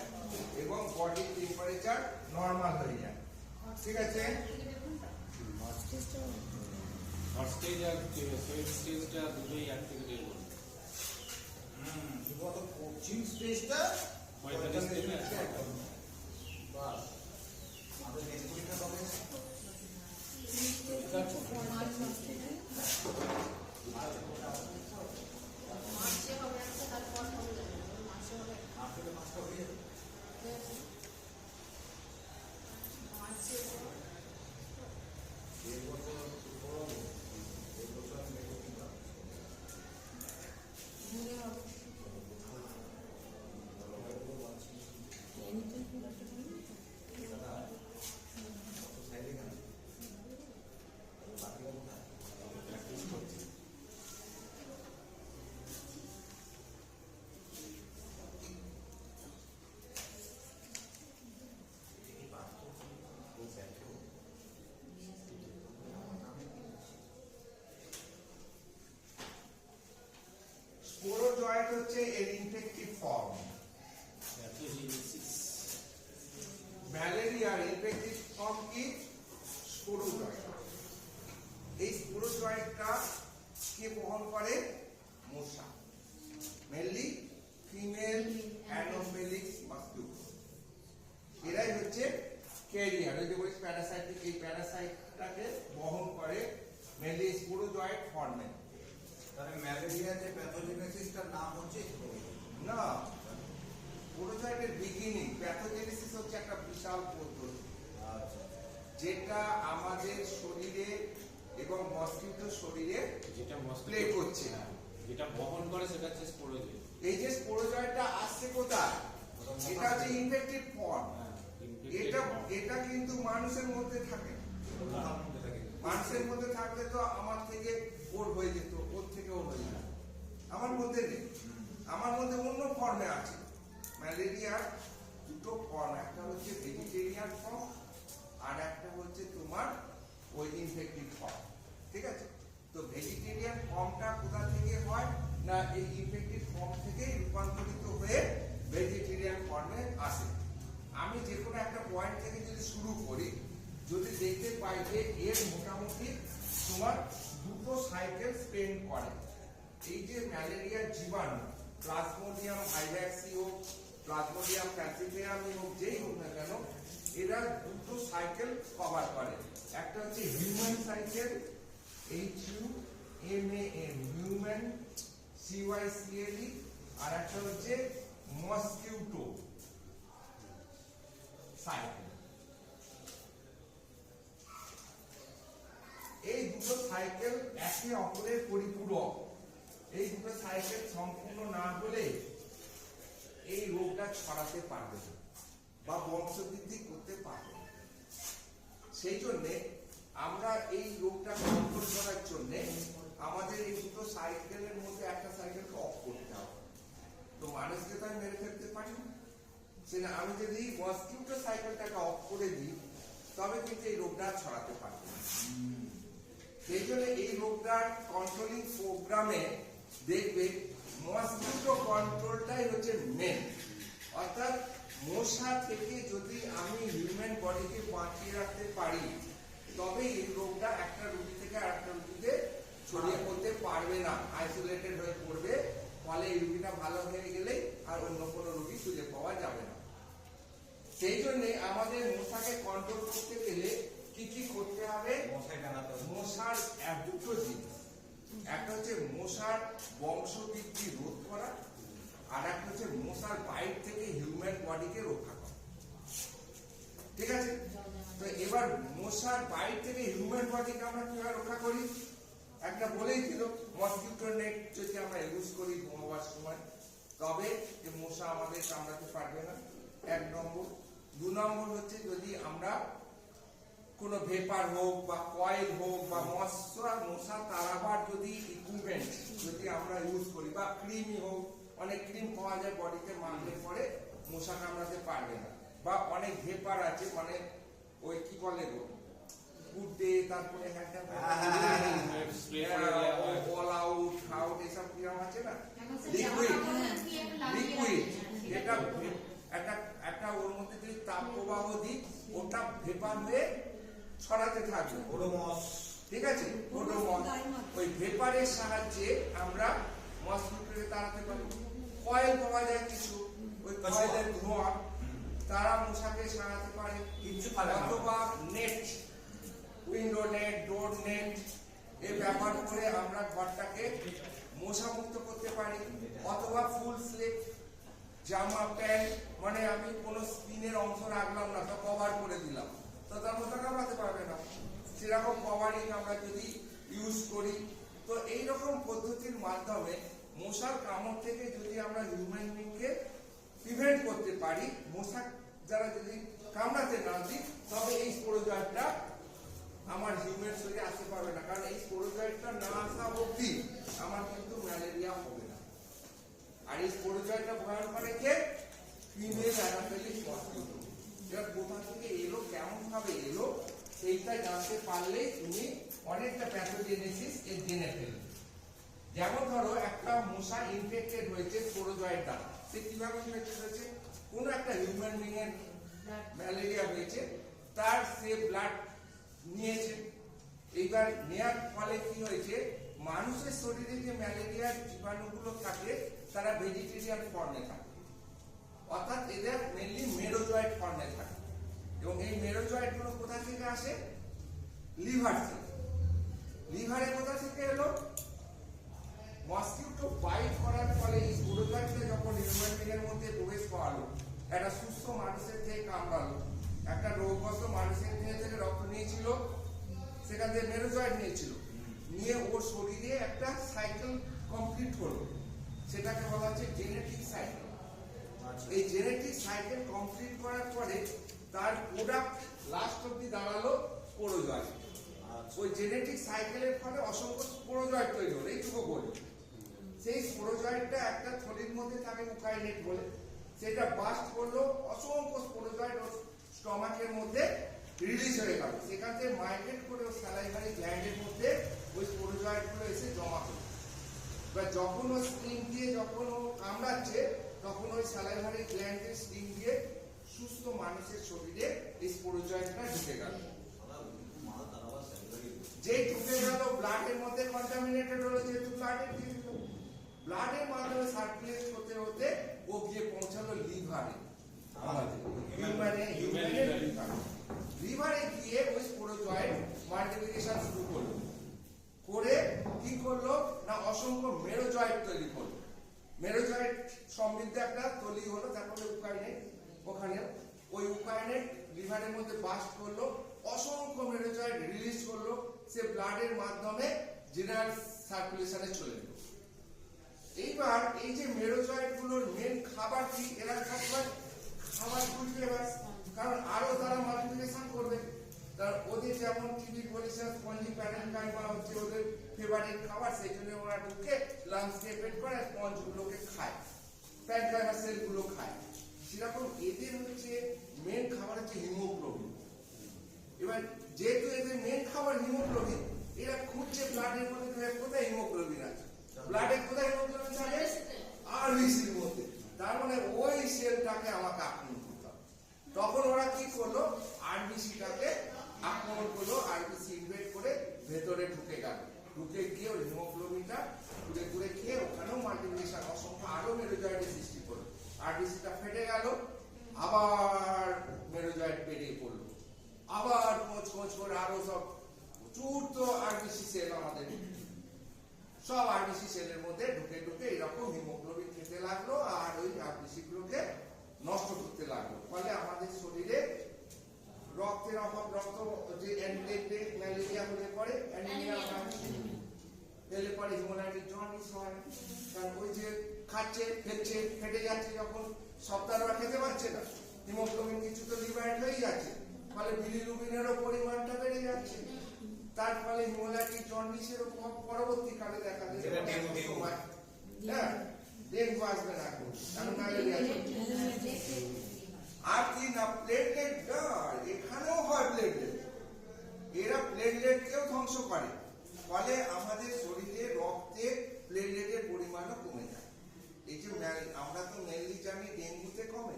এবং বডির টেম্পারেচার নরমাল হয়ে যায়। ঠিক আছে? হট স্টেজ আর সোয়েট স্টেজটা দুটোই 1 থেকে 1.5 ঘন্টা। শুধুমাত্র কোচিং স্টেজটা 45 থেকে 1 ঘন্টা। বাস। আমাদের নেক্সট পরীক্ষা কবে? আপনাদের 5টা হয়ে যাবে। স্পোরোজয়েট হচ্ছে এর ইনফেক্টিভ ফর্ম। ম্যালেরিয়ার ইনফেক্টিভ ফর্ম কি? স্পোরোজয়েট। এই স্পোরোজয়েটটা কে বহন করে? মশা, মেনলি ফিমেল অ্যানোফিলিস মসকিউটো, এরাই প্যারাসাইটিক, এই প্যারাসাইটটাকে বহন করে মেনলি স্পোরোজয়েট ফর্মে। তাহলে ম্যালেরিয়া যে প্যাথোজেনেসিসটার নাম হচ্ছে না, স্পোরোজয়েটের বিগিনিং, প্যাথোজেনেসিস হচ্ছে একটা বিশাল পদ্ধতি আচ্ছা যেটা আমাদের শরীরে এবং মস্কিটোর শরীরে যেটা প্লে করছে। হ্যাঁ, যেটা বহন করে সেটা হচ্ছে স্পোরোজেন। এই যে স্পোরোজয়েটটা আসছে কোথায়, এটা হচ্ছে ইনফেক্টিভ ফর্ম। এটা এটা কিন্তু মানুষের মধ্যে থাকে না। তার মধ্যে থাকে মানুষের মধ্যে থাকলে তো আমার থেকে ওর হয়ে যেত, ওর থেকে ওর হয়ে যেত। আমার মধ্যে নেই, আমার মধ্যে অন্য ফর্মে আছে। ম্যালেরিয়ার দুটো ফর্ম, একটা হচ্ছে ভেজিটেরিয়ান ফর্ম আর একটা হচ্ছে তোমার ওই ইনফেক্টিভ ফর্ম। ঠিক আছে, তো ভেজিটেরিয়ান ফর্মটা কোথা থেকে হয় না, এই ইনফেক্টিভ ফর্ম থেকেই রূপান্তরিত হয়ে ভেজিটেরিয়ান ফর্মে আসে। আমি যে কোনো একটা পয়েন্ট থেকে যদি শুরু করি, যদি দেখতে পাই যে এর মোটামুটি তোমার দুটো সাইকেল স্পেন্ড করে। এই যে ম্যালেরিয়ার জীবাণু প্লাজমোডিয়াম আইভ্যাক্সি হোক, প্লাজমোডিয়াম ফ্যালসিফেরামি হোক, যেই হোক না কেন, এরা দুটো সাইকেল কভার করে। একটা হচ্ছে human cycle, HUMAN, human, CYCLE, আর একটা হচ্ছে মসকিউটো সাইকেল। এই দুটো সাইকেল একে অপরের পরিপূরক। এই দুটো সাইকেল সম্পূর্ণ না হলে এই রোগটা ছড়াতে পারবে না বা বংশবৃদ্ধি করতে পারবে না। সেই জন্যে আমরা এই রোগটা কন্ট্রোল করার জন্য আমাদের এই দুটো সাইকেলের মধ্যে একটা সাইকেলকে অফ করতে হবে। তো মানুষকে তো আমি মেরে ফেলতে পারি না, সেটা আমি যদি মসকিউটো সাইকেলটাকে অফ করে দিই তবে কিন্তু এই রোগটা ছড়াতে পারবে না। সেই জন্য এই রোগটার কন্ট্রোলিং প্রোগ্রামে দেখবে মসকিউটো কন্ট্রোলটাই হচ্ছে মেন। অর্থাৎ মশা থেকে যদি আমি হিউম্যান বডিকে বাঁচিয়ে রাখতে পারি তবে এই রোগটা একটা রোগী থেকে আরেকটা রোগীতে ছড়িয়ে পড়তে পারবে না, আইসোলেটেড হয়ে পড়বে। ফলে এই রোগীটা ভালো হয়ে গেলে আর অন্য কোনো রোগী খুঁজে পাওয়া যাবে না। সেই জন্য আমাদের মশাকে কন্ট্রোল করতে গেলে কি কি করতে হবে? মশাই টানাতে হবে। মশার দুটো জিনিস, একটা হচ্ছে মশার বংশবৃদ্ধি রোধ করা, আর একটা হচ্ছে মশার বাইট থেকে হিউম্যান বডিকে রক্ষা করা। ঠিক আছে, তো এবার মশার বাইট থেকে হিউম্যান বডিকে আমরা কিভাবে রক্ষা করি? একটা বলেই ছিল, মসকিউটো নেট যদি আমরা ইউজ করি ঘুমাবার সময় তবে এই মশা আমাদের কামড়াতে পারবে না, এক নম্বর। দু নম্বর হচ্ছে যদি আমরা কোনো ভেপার হোক বা কয়েল হোক বা মশা তাড়াবার যদি ইকুইপমেন্ট যদি আমরা ইউজ করি বা ক্রিমই হোক, অনেক ক্রিম পাওয়া যায় বডিতে মাখলে পরে মশা কামড়াতে পারবে না। বা অনেক ভেপার আছে, মানে ওই কি বলে গো, গুডে, তারপরে অল আউট আউট এসব কিরম আছে না, লিকুইড লিকুইড, এটা একটা ওর মধ্যে যদি তাপ প্রবাহ দিই ওটা ভেপার হয়ে ছড়াতে থাকবে, ওডোমস। ঠিক আছে, ওডোমস। ওই ভেপারের সাহায্যে আমরা মসকিউটোকে তাড়াতে পারি। কয়েল পাওয়া যায় কিছু, ওই কয়েলের ধোঁয়া তারা মশাকে সারাতে পারে। কিচ্ছু পারে না। অথবা নেট, উইন্ডো নেট, ডোর নেট, এই ব্যবহার করে আমরা ঘরটাকে মশা মুক্ত করতে পারি। অথবা ফুল স্লিপ জামা প্যান্ট, মানে আমি কোনো স্কিনের অংশ রাখলাম না, তা কভার করে দিলাম, তো তার মতো কামড়াতে পারবে না। সেরকম কভারিং আমরা যদি ইউজ করি, তো এইরকম পদ্ধতির মাধ্যমে মশার কামড় থেকে যদি আমরা হিউম্যান বিংকে প্রিভেন্ট করতে পারি, মশা যারা যদি কামড়াতে না দিই, তবে এই স্পোরোজয়েটটা আমার হিউম্যান শরীরে আসতে পারবে না। কারণ এই স্পোরোজয়েটটা না আসা অবধি আমার কিন্তু ম্যালেরিয়া হবে না। আর এই স্পোরোজয়েটটা ভয়ঙ্কর করে কে? Female অ্যানাফিলিস mosquito. যেটা কোথা থেকে এলো, কেমন ভাবে এলো, সেইটা জানতে পারলে তুমি অনেকটা প্যাথোজেনেসিস এর জেনে ফেলবে। যেমন ধরো একটা মশা ইনফেক্টেড হয়েছে স্পোরোজয়েট দ্বারা, সে কিভাবে ইনফেক্টেড হয়েছে? কোনো একটা হিউম্যান বিং এর ম্যালেরিয়া হয়েছে, তার সে ব্লাড নিয়েছে। এইবার নেয়ার ফলে কি হয়েছে, মানুষের শরীরে যে ম্যালেরিয়ার জীবাণুগুলো থাকে তারা ভেজিটেরিয়ান ফর্মে থাকে, অর্থাৎ এদের মেনলি মেরোজয়েট ফর্মে থাকে। এবং এই মেরোজয়েট গুলো কোথা থেকে লিভার থেকে। লিভারে কোথা থেকে এলো? মসকিউটো বাইট করার ফলে এই স্পোরোজয়েডটা যখন হিউম্যান বিংয়ের মধ্যে প্রবেশ করালো, একটা সুস্থ মানুষের থেকে কামড়ালো, একটা রোগগ্রস্ত মানুষের থেকে রক্ত নিয়েছিল, সেখান থেকে মেরোজয়েড নিয়েছিল, নিয়ে ওর শরীরে একটা সাইকেল কমপ্লিট হলো, সেটাকে বলা হচ্ছে জেনেটিক সাইকেল। এই জেনেটিক সাইকেল কমপ্লিট করার পরে তার প্রোডাক্ট লাস্ট অব্দি দাঁড়ালো স্পোরোজয়েড। ওই জেনেটিক সাইকেলের ফলে অসংখ্য স্পোরোজয়েড তৈরি হলো, এইটুকু বলি। সেই স্পোরোজয়েডটা একটা থলির মধ্যে থাকে ইউকারিওট বলে, সেটা বাস্ট করলো, অসংখ্য স্পোরোজয়েড ওর স্টমাকের মধ্যে রিলিজ হয়ে গেল, সেখান থেকে মাইগ্রেট করে ওর স্যালাইভারি গ্ল্যান্ডের মধ্যে ওই স্পোরোজয়েডগুলো এসে জমা হলো। এবার যখন ও স্টিং দিয়ে যখন ও কামড়াচ্ছে, তখন ওই স্যালাইভারি গ্ল্যান্ডের স্টিং দিয়ে সুস্থ মানুষের শরীরে এই স্পোরোজয়েডটা ঢুকে গেল। যে ঢুকে গেল ব্লাডের মধ্যে কন্টামিনেটেড হলো, যেহেতু ব্লাডের ব্লাডের মাধ্যমে সার্কুলেট হতে হতে ও গিয়ে পৌঁছালো লিভারে। লিভারে গিয়ে ওই স্পোরোজয়েড মাল্টিপ্লিকেশন শুরু করলো, করে কি করলো না অসংখ্য মেরোজয়েড তৈরি করলো। মেরোজয়েড সমৃদ্ধ একটা তৈরি হলো, তারপরে ইউকারিওট, ওখানে ওই ইউকারিওট লিভারের মধ্যে বাস্ট করলো, অসংখ্য মেরোজয়েড রিলিজ করলো, সে ব্লাডের মাধ্যমে জেনারেল সার্কুলেশনে চলে গেল। এইবার এই যে মেরোজয়েড গুলোর মেন খাবার কি? এরা সবসময় খাবার খুঁজবে এবার, কারণ আরো তারা মাল্টিপ্লিকেশন করবে। কারণ ওদের যেমন টিবি পলিসাস স্পঞ্জি প্যারেনকাইমা হচ্ছে ওদের ফেভারিট খাবার, সেই জন্য ওরা ঢুকে লাংসকে পেট করে স্পঞ্জ গুলোকে খায়, প্যারেনকাইমা সেল গুলো খায়। সেরকম এদের হচ্ছে মেন খাবার হচ্ছে হিমোগ্লোবিন। এবার যেহেতু এদের মেন খাবার হিমোগ্লোবিন, এরা খুঁজছে ব্লাডের মধ্যে কোথায় হিমোগ্লোবিন আছে, ব্লাডে কোথায় হিমোগ্লোবিন থাকে? আরবিসির মধ্যে। তার মানে ওই সেলটাকে আমাকে আক্রমণ করতে হবে। তখন ওরা কি করলো? আরবিসিটাকে আক্রমণ করলো, আরবিসি ইনভেড করে ভেতরে ঢুকে গেল, ঢুকে গিয়ে ওই হিমোগ্লোবিনটা ঘুরে ঘুরে খেয়ে ওখানেও মাল্টিপ্লিকেশন অসংখ্য আরো মেরোজয়েডের সৃষ্টি করলো। আরবিসিটা ফেটে গেল, আবার মেরোজয়েড বেরিয়ে পড়লো, আবার খোঁজ খোঁজ করে আরো সব প্রচুর তো আরবিসি সেল আমাদের, সব আরবিসি সেলের মধ্যে ঢুকে ঢুকে এরকম হিমোগ্লোবিন খেতে লাগলো, আর ওই আরবিসি গুলোকে নষ্ট করতে লাগলো। ফলে আমাদের শরীরে রক্তের অভাব, রক্ত যে অ্যান্টিডেট ম্যালেরিয়া হলে পরে অ্যানিমিয়া হয়, এলে পরে হিমোলাইটিক জন্ডিস হয়। কারণ ওই যে খাচ্ছে ফেলছে, ফেটে যাচ্ছে, যখন সপ্তাহরা খেতে পারছে না, হিমোগ্লোবিন কিছু তো লিভারেট হয়ে যাচ্ছে, ফলে বিলিরুবিনেরও পরিমাণটা বেড়ে যাচ্ছে। তার ফলে হিমোলাইটিক জন্ডিসের পরবর্তীকালে দেখা যায় হ্যাঁ ডেঙ্গু আসবে না, কারণ ম্যালেরিয়া। আর কি না প্লেটলেট, এখানেও হয় প্লেটলেট, এরা প্লেটলেটকেও ধ্বংস করে, ফলে আমাদের শরীরে রক্তে প্লেটলেটের পরিমাণও কমে যায়। এই যে আমরা তো মেনলি জানি ডেঙ্গুতে কমে,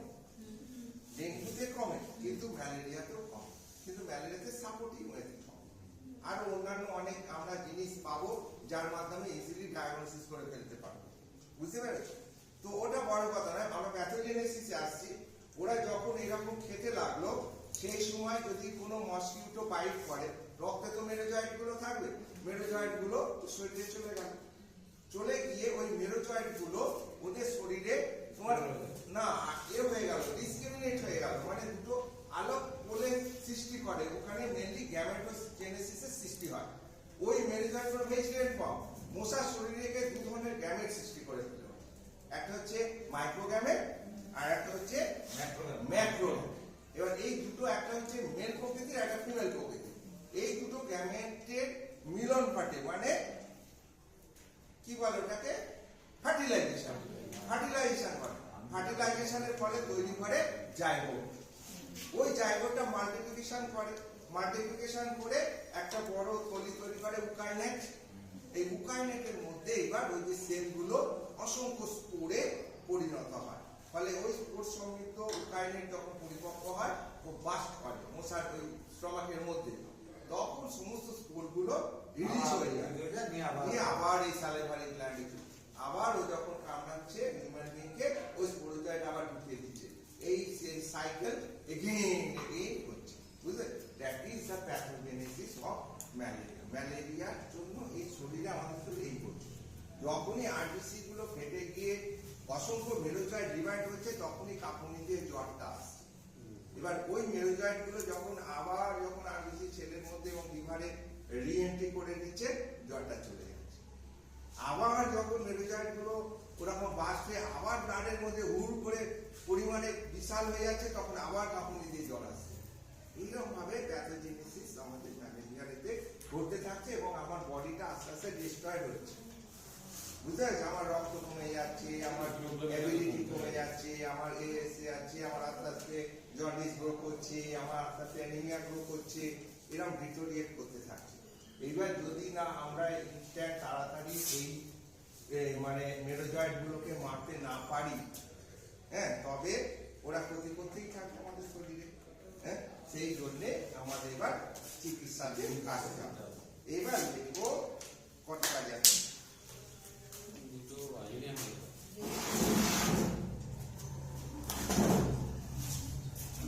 ডেঙ্গুতে কমে, কিন্তু ম্যালেরিয়াতেও কমে, কিন্তু ম্যালেরিয়াতে সাপোর্টিং ওয়েতে কমে। আর অন্যান্য অনেক আমরা জিনিস পাবো যার মাধ্যমে ইজিলি ডায়াগনোসিস করে ফেলতে পারবো, বুঝতে পেরেছো? তো ওটা বড় কথা নয়, আমরা প্যাথোজেনেসিসে আসছি। ওরা যখন এরকম খেতে লাগলো, সেই সময় যদি কোনো মসকিউটো বাইট করে, রক্তে তো মেরোজয়েড গুলো থাকবে, মেরোজয়েড গুলো শরীরে চলে গেল, চলে গিয়ে ওই মেরোজয়েড গুলো ওদের শরীরে তোমার না এ হয়ে গেল, ডিসক্রিমিনেট হয়ে গেল, মানে দুটো আলোক বলে সৃষ্টি করে, ওখানে মেনলি গ্যামেটোজেনেসিসের সৃষ্টি হয়। ওই মেরোজয়েড গুলো ভেজিটেরিয়ান ফর্ম, মশার শরীরে গিয়ে দু ধরনের গ্যামেট সৃষ্টি করে দিল, একটা হচ্ছে মাইক্রোগ্যামেট আর একটা হচ্ছে ম্যাক্রো। এবার এই দুটো, একটা হচ্ছে মেল প্রকৃতির, একটা ফিমেল প্রকৃতির, এই দুটো গ্যামেটের মিলন ঘটে, মানে কি বলে ওটাকে ফার্টিলাইজেশন, ফার্টিলাইজেশন ঘটে। ফার্টিলাইজেশনের ফলে তৈরি করে জাইগোট, ওই জাইগোটটা মাল্টিপ্লিকেশন করে, মাল্টিপ্লিকেশন করে একটা বড় থলি তৈরি করে ইউকারিওট। এই ইউকারিওটের মধ্যে এবার ওই যে সেলগুলো অসংখ্য স্পোরে পরিণত হয়, ফলে ওই স্পোর সমৃদ্ধ ইউকারিওট যখন পরিপক্ক হয় ও বাস্ট করে মশার ওই স্টমাকের মধ্যে, তখন সমস্ত স্পোরগুলো রিলিজ হয়ে যায়, নিয়ে আবার এই স্যালাইভারি গ্ল্যান্ডে আবার ও যখন কামড়াচ্ছে হিউম্যান বিংকে, ওই স্পোরোজয়েড আবার ঢুকিয়ে দিচ্ছে। এই সাইকেল এগেইন হচ্ছে, বুঝলে? That is the pathogenesis of malaria. ম্যালেরিয়ার জন্য এই শরীরে আমাদের তো এই করছে, যখনই আরবিসি গুলো ফেটে গিয়ে অসংখ্য মেরুজয়েড ডিভাইড হচ্ছে তখনই কাঁপুনি দিয়ে জ্বরটা আসছে। এবার ওই মেরুজয়েড গুলো যখন আরবিসি ছেলের মধ্যে এবং লিভারে রিএন্ট্রি করে নিচ্ছে, জ্বরটা চলে যাচ্ছে। আবার যখন মেরুজয়েড গুলো ওরকম বাসে আবার ব্লাডের মধ্যে হুড় করে পরিমাণে বিশাল হয়ে যাচ্ছে, তখন আবার কাঁপুনি দিয়ে জ্বর আসছে। এইরকম ভাবে প্যাথোজেনেসিস আমাদের ম্যালেরিয়ার এতে ঘটতে থাকছে এবং আমার বডিটা আস্তে আস্তে ডিস্ট্রয়েড হচ্ছে। বুঝতে পারছি, আমার রক্ত কমে যাচ্ছে, আমার অ্যাবিলিটি কমে যাচ্ছে, আমার এএসএ আছে, আমার আস্তে আস্তে জন্ডিস গ্রো করছে, আমার আস্তে আস্তে অ্যানিমিয়া গ্রো করছে, এরকম ডিটোরিয়েট করতে থাকছে। এইবার যদি না আমরা ইনস্ট্যান্ট তাড়াতাড়ি এই মানে মেরোজয়েড গুলোকে মারতে না পারি, হ্যাঁ, তবে ওরা ক্ষতি করতেই থাকবে আমাদের শরীরে। হ্যাঁ, সেই জন্যে আমাদের এবার চিকিৎসাতে কাজ করতে হবে। এবার দেখবো কটা কাজ আছে। দুটো বাজে আমি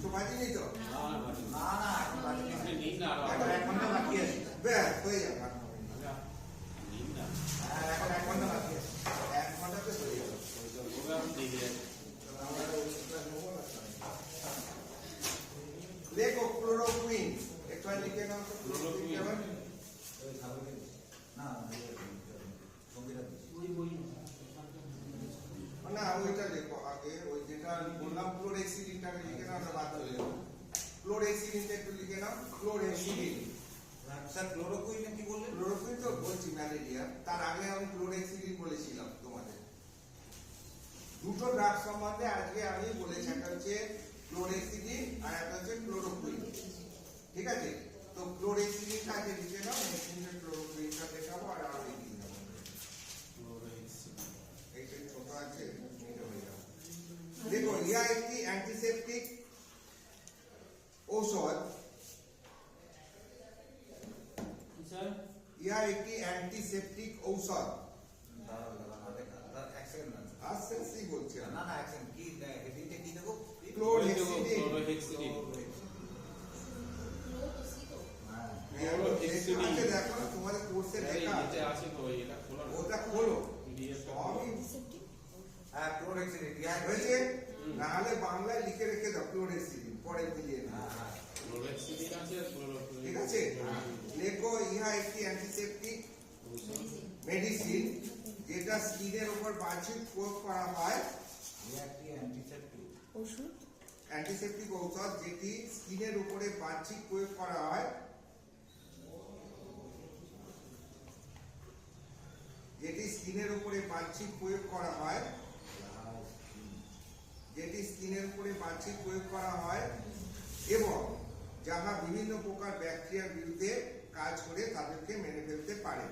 তো বাজিনি তো? না বাজে না না এখন বাকি নেই। আপনি নিন না আরো এখন 1 ঘন্টা বাকি আছে। ব্যাস হয়ে যাবে। নিন না হ্যাঁ, এখন 1 ঘন্টা বাকি আছে। 1 ঘন্টাতে হয়ে যাবে। ওটা আপনি দিয়ে দেন। আমরা ওষুধটা নেবো না। লেখো ক্লোরোকুইন, একটু লিখে নাও তো। ক্লোরোকুইন কেমন? ওই খাবারে না সঙ্গীরা না, ওইটা লেখো আগে, ওই যেটা বললাম ক্লোরেক্সিলিনটাকে লিখে নাও, আমরা বাদ চলে যাবো। ক্লোরেক্সিলিনটা একটু লিখে নাও, ক্লোরেক্সিলিন। স্যার ক্লোরোকুইন কি বললেন? ক্লোরোকুইন তো বলছি ম্যালেরিয়া, তার আগে আমি ক্লোরেক্সিলিন বলেছিলাম তোমাদের। দুটো ড্রাগ সম্বন্ধে আজকে আমি বলেছি, একটা হচ্ছে ক্লোরেক্সিলিন আর একটা হচ্ছে ক্লোরোকুইন। ঠিক আছে, তো ক্লোরেক্সিলিনটা আগে লিখে নাও, মেশিনের ক্লোরোকুইনটা দেখাবো আর আরো লিখে দেবো। এইটা ছোট আছে, এটা হয়ে যাবে। দেখো, ইহা একটি অ্যান্টিসেপটিক ঔষধ। স্যার ইহা একটি অ্যান্টিসেপটিক ঔষধ। এক সেকেন্ড না আসেন্সি বলছে না না এক সেকেন্ড কি হেডিংটা কি দেবো? ক্লোরহেক্সিডিন। ক্লোরোহেক্সিডিন হ্যাঁ ক্লোরহেক্সিডিন আছে, দেখো না তোমাদের কোর্সে এই লেখা নিচে আছে। আছে তো এটা খোলা ওটা খোলো, পিডিএফ সবই হ্যাঁ ক্লোরহেক্সিডিন হয়েছে। না হলে বাংলায় লিখে রেখে দাও ক্লোরহেক্সিডিন, পরে বুঝিয়ে নেবে। হ্যাঁ হ্যাঁ ক্লোরোহেক্সিডিন আছে আর ক্লোরোকুইন ঠিক আছে, লেখো ইহা একটি অ্যান্টিসেপটিক মেডিসিন যেটা স্কিনের উপর বাহ্যিক প্রয়োগ করা হয়। এই একটি অ্যান্টিসেপটিক ওষুধ অ্যান্টিসেপটিক ঔষধ যেটি স্কিনের উপরে বাহ্যিক প্রয়োগ করা হয়, যেটি স্কিনের উপরে বাহ্যিক প্রয়োগ করা হয়, যেটি স্কিনের উপরে বাহ্যিক প্রয়োগ করা হয় এবং যাহা বিভিন্ন প্রকার ব্যাকটেরিয়ার বিরুদ্ধে কাজ করে তাদেরকে মেরে ফেলতে পারে।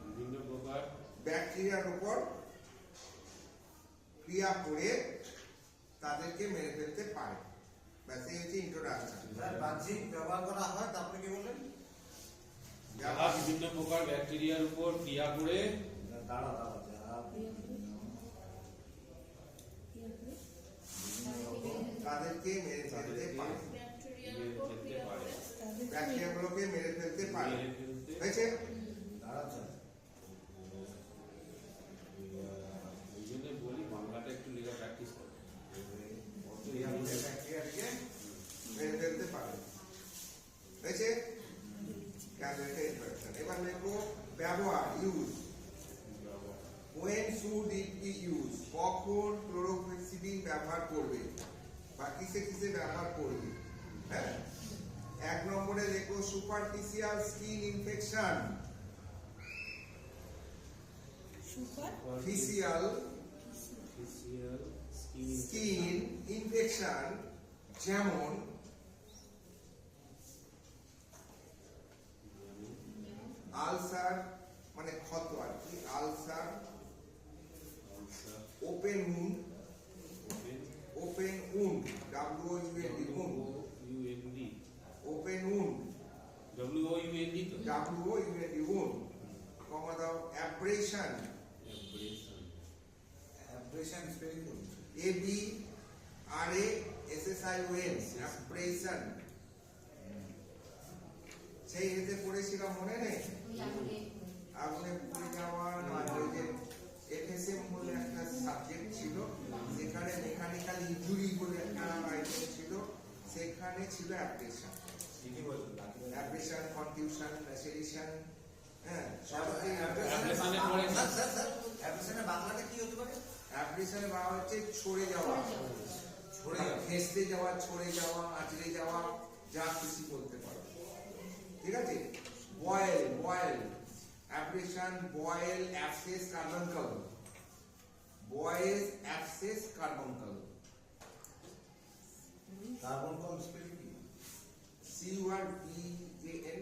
বিভিন্ন প্রকার ব্যাকটেরিয়ার উপর ক্রিয়া করে তাদেরকে মেরে ফেলতে পারে। ব্যাস এই হচ্ছে ইন্ট্রোডাকশন। স্যার বাহ্যিক ব্যবহার করা হয় তারপরে কি বললেন? যারা বিভিন্ন প্রকার ব্যাকটেরিয়ার উপর ক্রিয়া করে দাঁড়া দাঁড়া যারা তাদেরকে মেরে ফেলতে পারে, ফেলতে পারে ব্যাকটেরিয়াগুলোকে মেরে ফেলতে পারে। মেরে ফেলতে হয়েছে? দাঁড়া স্যার ওই জন্য বলি বাংলাটা একটু লেখা প্র্যাকটিস করো। ব্যাকটেরিয়াকে মেরে ফেলতে পারে। হয়েছে? কেন এটা ইন্ট্রোডাকশন। এবার লেখো ব্যবহার, use. When should it be used? কখন ক্লোরোহেক্সিডিন ব্যবহার করবে বা কিসে কিসে ব্যবহার করবে? হ্যাঁ, 1 নম্বরে লেখো সুপারফিশিয়াল স্কিন ইনফেকশন। ফিশিয়াল স্কিন ইনফেকশন যেমন আলসার, মানে ক্ষত আর কি, ulcer, open wound, open wound, WOUND, wound, open wound, WOUND তো WOUND, উন্ড, কমা দাও, অ্যাব্রেশন, অ্যাব্রেশন স্পেলিং করুন। ABRASION, RASSION অ্যাপ্রেশন, সেই হেতে পড়েছিলাম মনে নেই? আগুনে পুড়ে যাওয়া, নয় ওই যে FSM বলে একটা সাবজেক্ট ছিল, সেখানে মেকানিক্যাল ইনজুরি বলে একটা আইটেম ছিল, সেখানে ছিল অ্যাপ্রেশন, ঠিকই বলছেন অ্যাপ্রেশন, কনফিউশন, ল্যাসেরেশন, হ্যাঁ সবটাই অ্যাপ্রেশনে পড়েছে। অ্যাপ্রেশনের বাংলাটা কি হতে পারে? অ্যাপ্রেশনে বাবা হচ্ছে ছড়ে যাওয়া, ছড়ে যাওয়া। ভেস্তে যাওয়া, ছড়ে যাওয়া, আঁচড়ে যাওয়া, যা খুশি বলতে পারো, ঠিক আছে? Boil, abrasion, boil, abscess, carbuncle, boil, abscess, carbuncle, carbuncle spelling কি? CURBANCLE,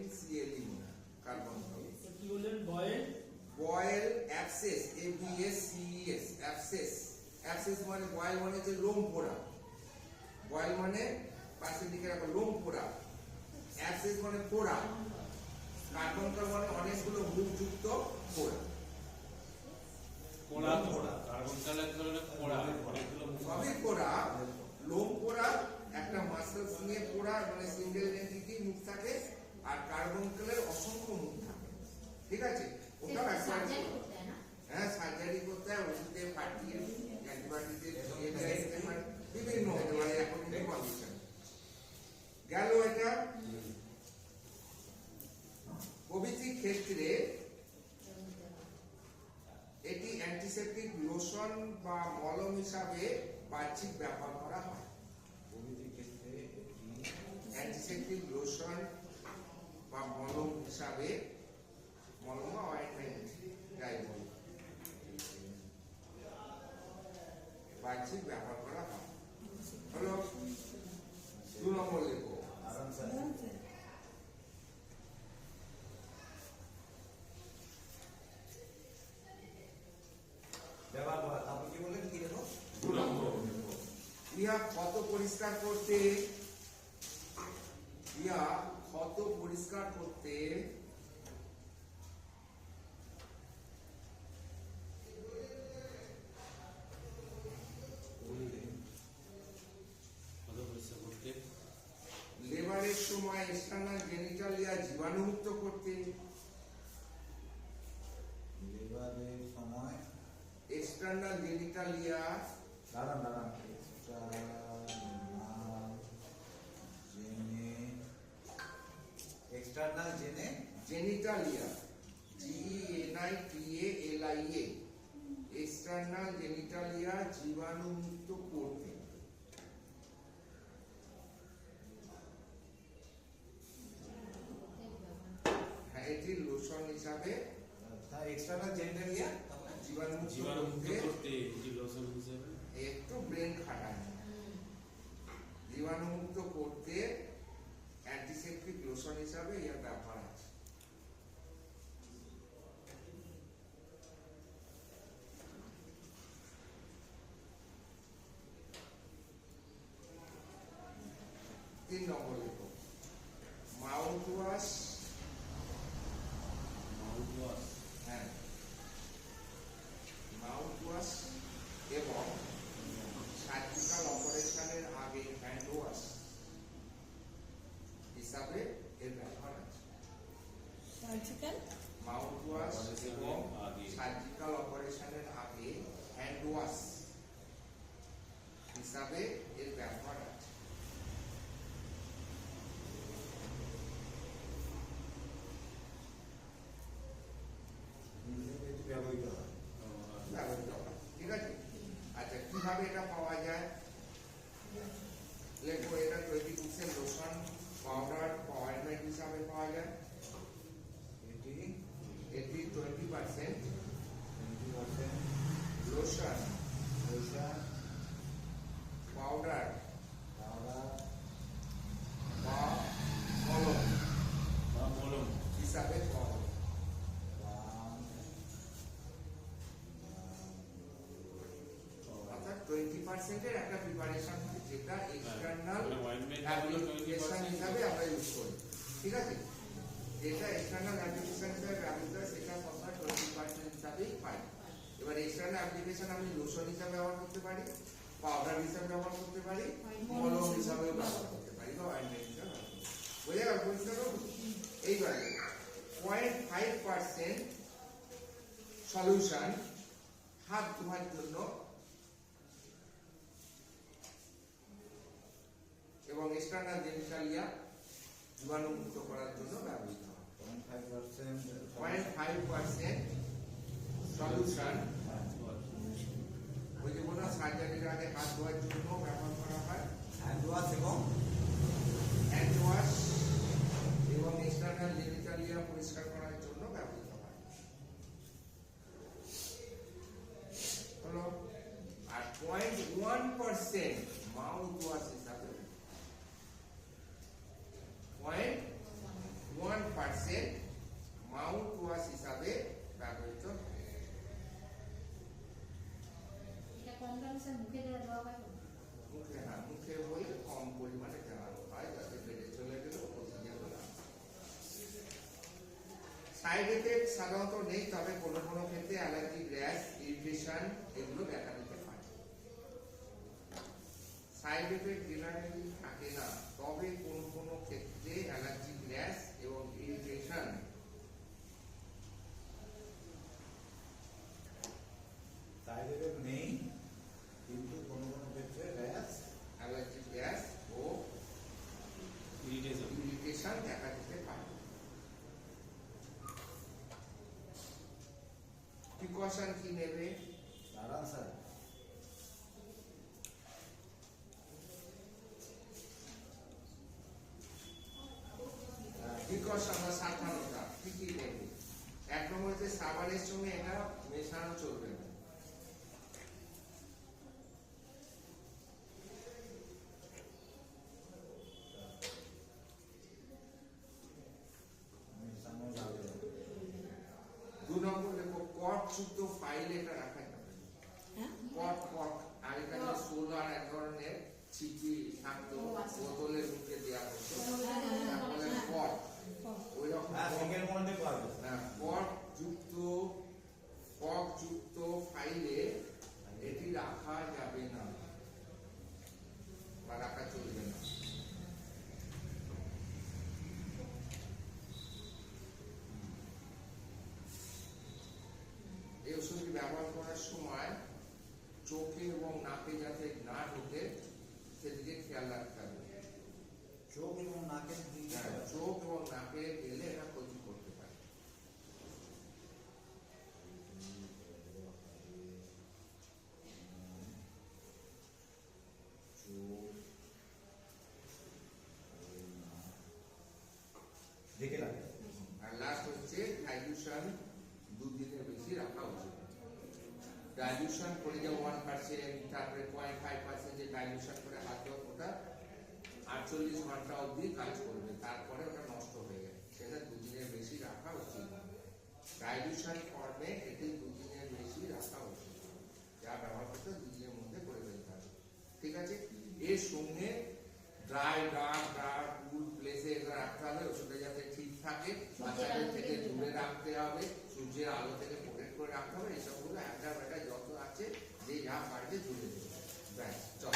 carbuncle. কি বললেন? Boil boil, abscess, ABSCES, abscess মানে বয়েল মানে হচ্ছে লোম পোড়া, বয়েল মানে পাশের দিকে রাখো লোম পোড়া, অ্যাবসেস মানে পোড়া, কার্বনকাল মানে অনেকগুলো মুখযুক্ত পোড়া, পোড়া পোড়া কার্বন কালার ধরনের পোড়া অনেকগুলো মুখ। সবই পোড়া, লোম পোড়া, একটা মাসেলস নিয়ে পোড়া মানে সিঙ্গেল এন্টিটি মুখ থাকে, আর কার্বনকালের অসংখ্য মুখ থাকে, ঠিক আছে? ওটাও একটা হ্যাঁ সার্জারি করতে হয়, ওষুধে পাঠিয়ে অ্যান্টিবায়োটিক বিভিন্ন মানে এখন কন্ডিশন গেল। এটা প্রভৃতি ক্ষেত্রে এটি অ্যান্টিসেপটিক লোশন বা মলম হিসাবে বাহ্যিক ব্যবহার করা হয়। প্রভৃতির ক্ষেত্রে এটি অ্যান্টিসেপটিক লোশন বা মলম হিসাবে, মলম বা অয়েন্টমেন্ট যাই বলি, বাহ্যিক ব্যবহার করা হয়। হলো 2 নম্বর লেখো। আরাম স্যার ব্যবহার করা, তারপর কি বললেন? কি দেখো? 2 নম্বর ইহা ক্ষত পরিষ্কার করতে, ইহা ক্ষত পরিষ্কার করতে কত পরিষ্কার করতে, লেবারের সময় এক্সটার্নাল জেনিটালিয়া জীবাণুমুক্ত করতে, লেবারের সময় এক্সটার্নাল জেনিটালিয়া দাঁড়ান এক্সটার্নাল জেনে জেনিটালিয়া GENITALIA এক্সটার্নাল জেনিটালিয়া জীবাণুমুক্ত করতে। হ্যাঁ এটি লোশন হিসাবে এক্সটার্নাল জেনিটালিয়া জীবাণুমুক্ত জীবাণুমুক্ত করতে, করতে এটি লোশন হিসেবে। একটু ব্রেন খাটায়, জীবাণুমুক্ত করতে অ্যান্টিসেপটিক লোশন হিসাবে এর ব্যবহার আছে। তিন নম্বর লেখো মাউথ ওয়াশ, মাউথওয়াশ, হ্যাঁ মাউথ ওয়াশ এবং সার্জিক্যাল অপারেশনের আগে হ্যান্ড ওয়াশ হিসাবে এর ব্যবহার আছে। সার্জিক্যাল মাউথ ওয়াশ এবং আগে। সার্জিক্যাল অপারেশনের আগে হ্যান্ড ওয়াশ হিসাবে এর ব্যবহার আছে। ব্যবহৃত হয়। ব্যবহৃত হয়। ঠিক আছে, আচ্ছা কিভাবে এটা পাওয়া যায় লেখো। এটা 20% লোশন, পাউডার, অয়েন্টমেন্ট হিসাবে পাওয়া যায়। এটি এটি 20% 20% লোশন, লোশন, পাউডার পাউডার বা মলম বা মলম হিসাবে পাওয়া যায়। অর্থাৎ 20% এর একটা প্রিপারেশন হয় যেটা এক্সটার্নাল মানে ointment হলো অ্যাপ্লিকেশন 20% হিসাবে আমরা ইউজ করি। ঠিক আছে, যেটা এক্সটার্নাল অ্যাপ্লিকেশন হিসাবে ব্যবহৃত হয় সেটা সবসময় 20% হিসাবেই পাই। এবার এক্সটার্নাল অ্যাপ্লিকেশন আমি লোশন হিসাবে ব্যবহার করতে পারি, পাউডার হিসাবে ব্যবহার করতে পারি, মলম হিসাবেও ব্যবহার করতে পারি বা অয়েন্টমেন্ট হিসাবে ব্যবহার করতে পারি। বোঝা গেল পরিষ্কার হলো? এইবারে 0.5% সলিউশন হাত ধোয়ার জন্য এবং এক্সটার্নাল জেনিটালিয়া জীবাণুমুক্ত করার জন্য ব্যবহৃত হয়। 0.5% সলিউশন ওই যে বললাম সার্জারির আগে হাত ধোয়ার জন্য ব্যবহার করা হয়, হ্যান্ড ওয়াশ এবং হ্যান্ড ওয়াশ এবং এক্সটার্নাল জেনিটালিয়া পরিষ্কার করার জন্য ব্যবহৃত হয়। হলো আর 0.1% মাউথ ওয়াশ হিসাবে 0.1% মাউথ ওয়াশ হিসাবে ব্যবহৃত হয়। এটা কম দামে স্যার মুখে দেওয়া হয় তো? মুখে না, মুখে হলে কম পরিমাণে দেওয়ানো হয় যাতে বেড়ে চলে গেলেও ক্ষতি যাবে না। সাইড এফেক্ট সাধারণত নেই, তবে কোনো কোনো ক্ষেত্রে অ্যালার্জি, র্যাশ, ইরিটেশন এগুলো দেখা দিতে পারে। সাইড এফেক্ট জেনারেলি থাকে না, তবে কোনো কোনো ক্ষেত্রে অ্যালার্জি, র্যাশ এবং ইরিটেশন সাইড এফেক্ট নেই, কিন্তু কোনো কোনো ক্ষেত্রে র্যাশ অ্যালার্জি, র্যাশ ও ইরিটেশন ইরিটেশন দেখা দিতে পারে। প্রিকশন কি নেবে? দাঁড়ান স্যার। প্রিকশন বা সাবধানতা কি কি নেবে? এক নম্বর হচ্ছে সাবানের সঙ্গে এটা মেশানো চলবে না। মেশানো যাবে না। 2 নম্বর দেখো কর্কযুক্ত ফাইলে এটা রাখা যাবে না। হ্যাঁ কর্ক আর এখানে সোলার এক ধরনের ছিটি থাকতো, বোতলের মুখে দেওয়া হতো, তারপরে কর্ক ওই রকম হ্যাঁ, সিঙ্গেল মল্টে পাওয়া যায়। কর্কযুক্ত ফাইলে এটি রাখা যাবে না বা রাখা চলবে না। এই ওষুধটি ব্যবহার করার সময় চোখে এবং নাকে যাতে না ঢোকে সেদিকে খেয়াল রাখতে হবে। চোখ এবং নাকের দিকে চোখ এবং নাকে গেলে এটা ক্ষতি করতে পারে। দেখে লাগে। আর লাস্ট হচ্ছে ডাইলিউশন 2 দিনের বেশি রাখা উচিত। ডাইলিউশন করে যে 1%, তারপরে 0.5% যে ডাইলিউশন করে হাত দেওয়া, ওটা 48 ঘন্টা অবধি কাজ করবে, তারপরে ওটা নষ্ট হয়ে যাবে। সেটা 2 দিনের বেশি রাখা উচিত। ডাইলিউশন ফর্মে এটি 2 দিনের বেশি রাখা উচিত। যা ব্যবহার করতে 2 দিনের মধ্যে করে ফেলতে হবে। ঠিক আছে? এর সঙ্গে ড্রাই কুল প্লেসে এগুলো রাখতে হবে, ওষুধটা যাতে ঠিক থাকে, বাচ্চাদের থেকে দূরে রাখতে হবে, সূর্যের আলো থেকে প্রোটেক্ট করে রাখতে হবে। এইসবগুলো একটা বেটা যত আছে যে যা পারবে দূরে দেবে। ব্যাস চল।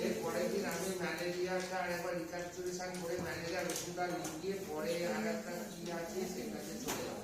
এরপরে দিন আমি ম্যালেরিয়াটা একবার রিক্যাপচুলেশন করে ম্যালেরিয়ার ওষুধটা লিখিয়ে পরে আর একটা কি আছে সেটাতে চলে যাবো।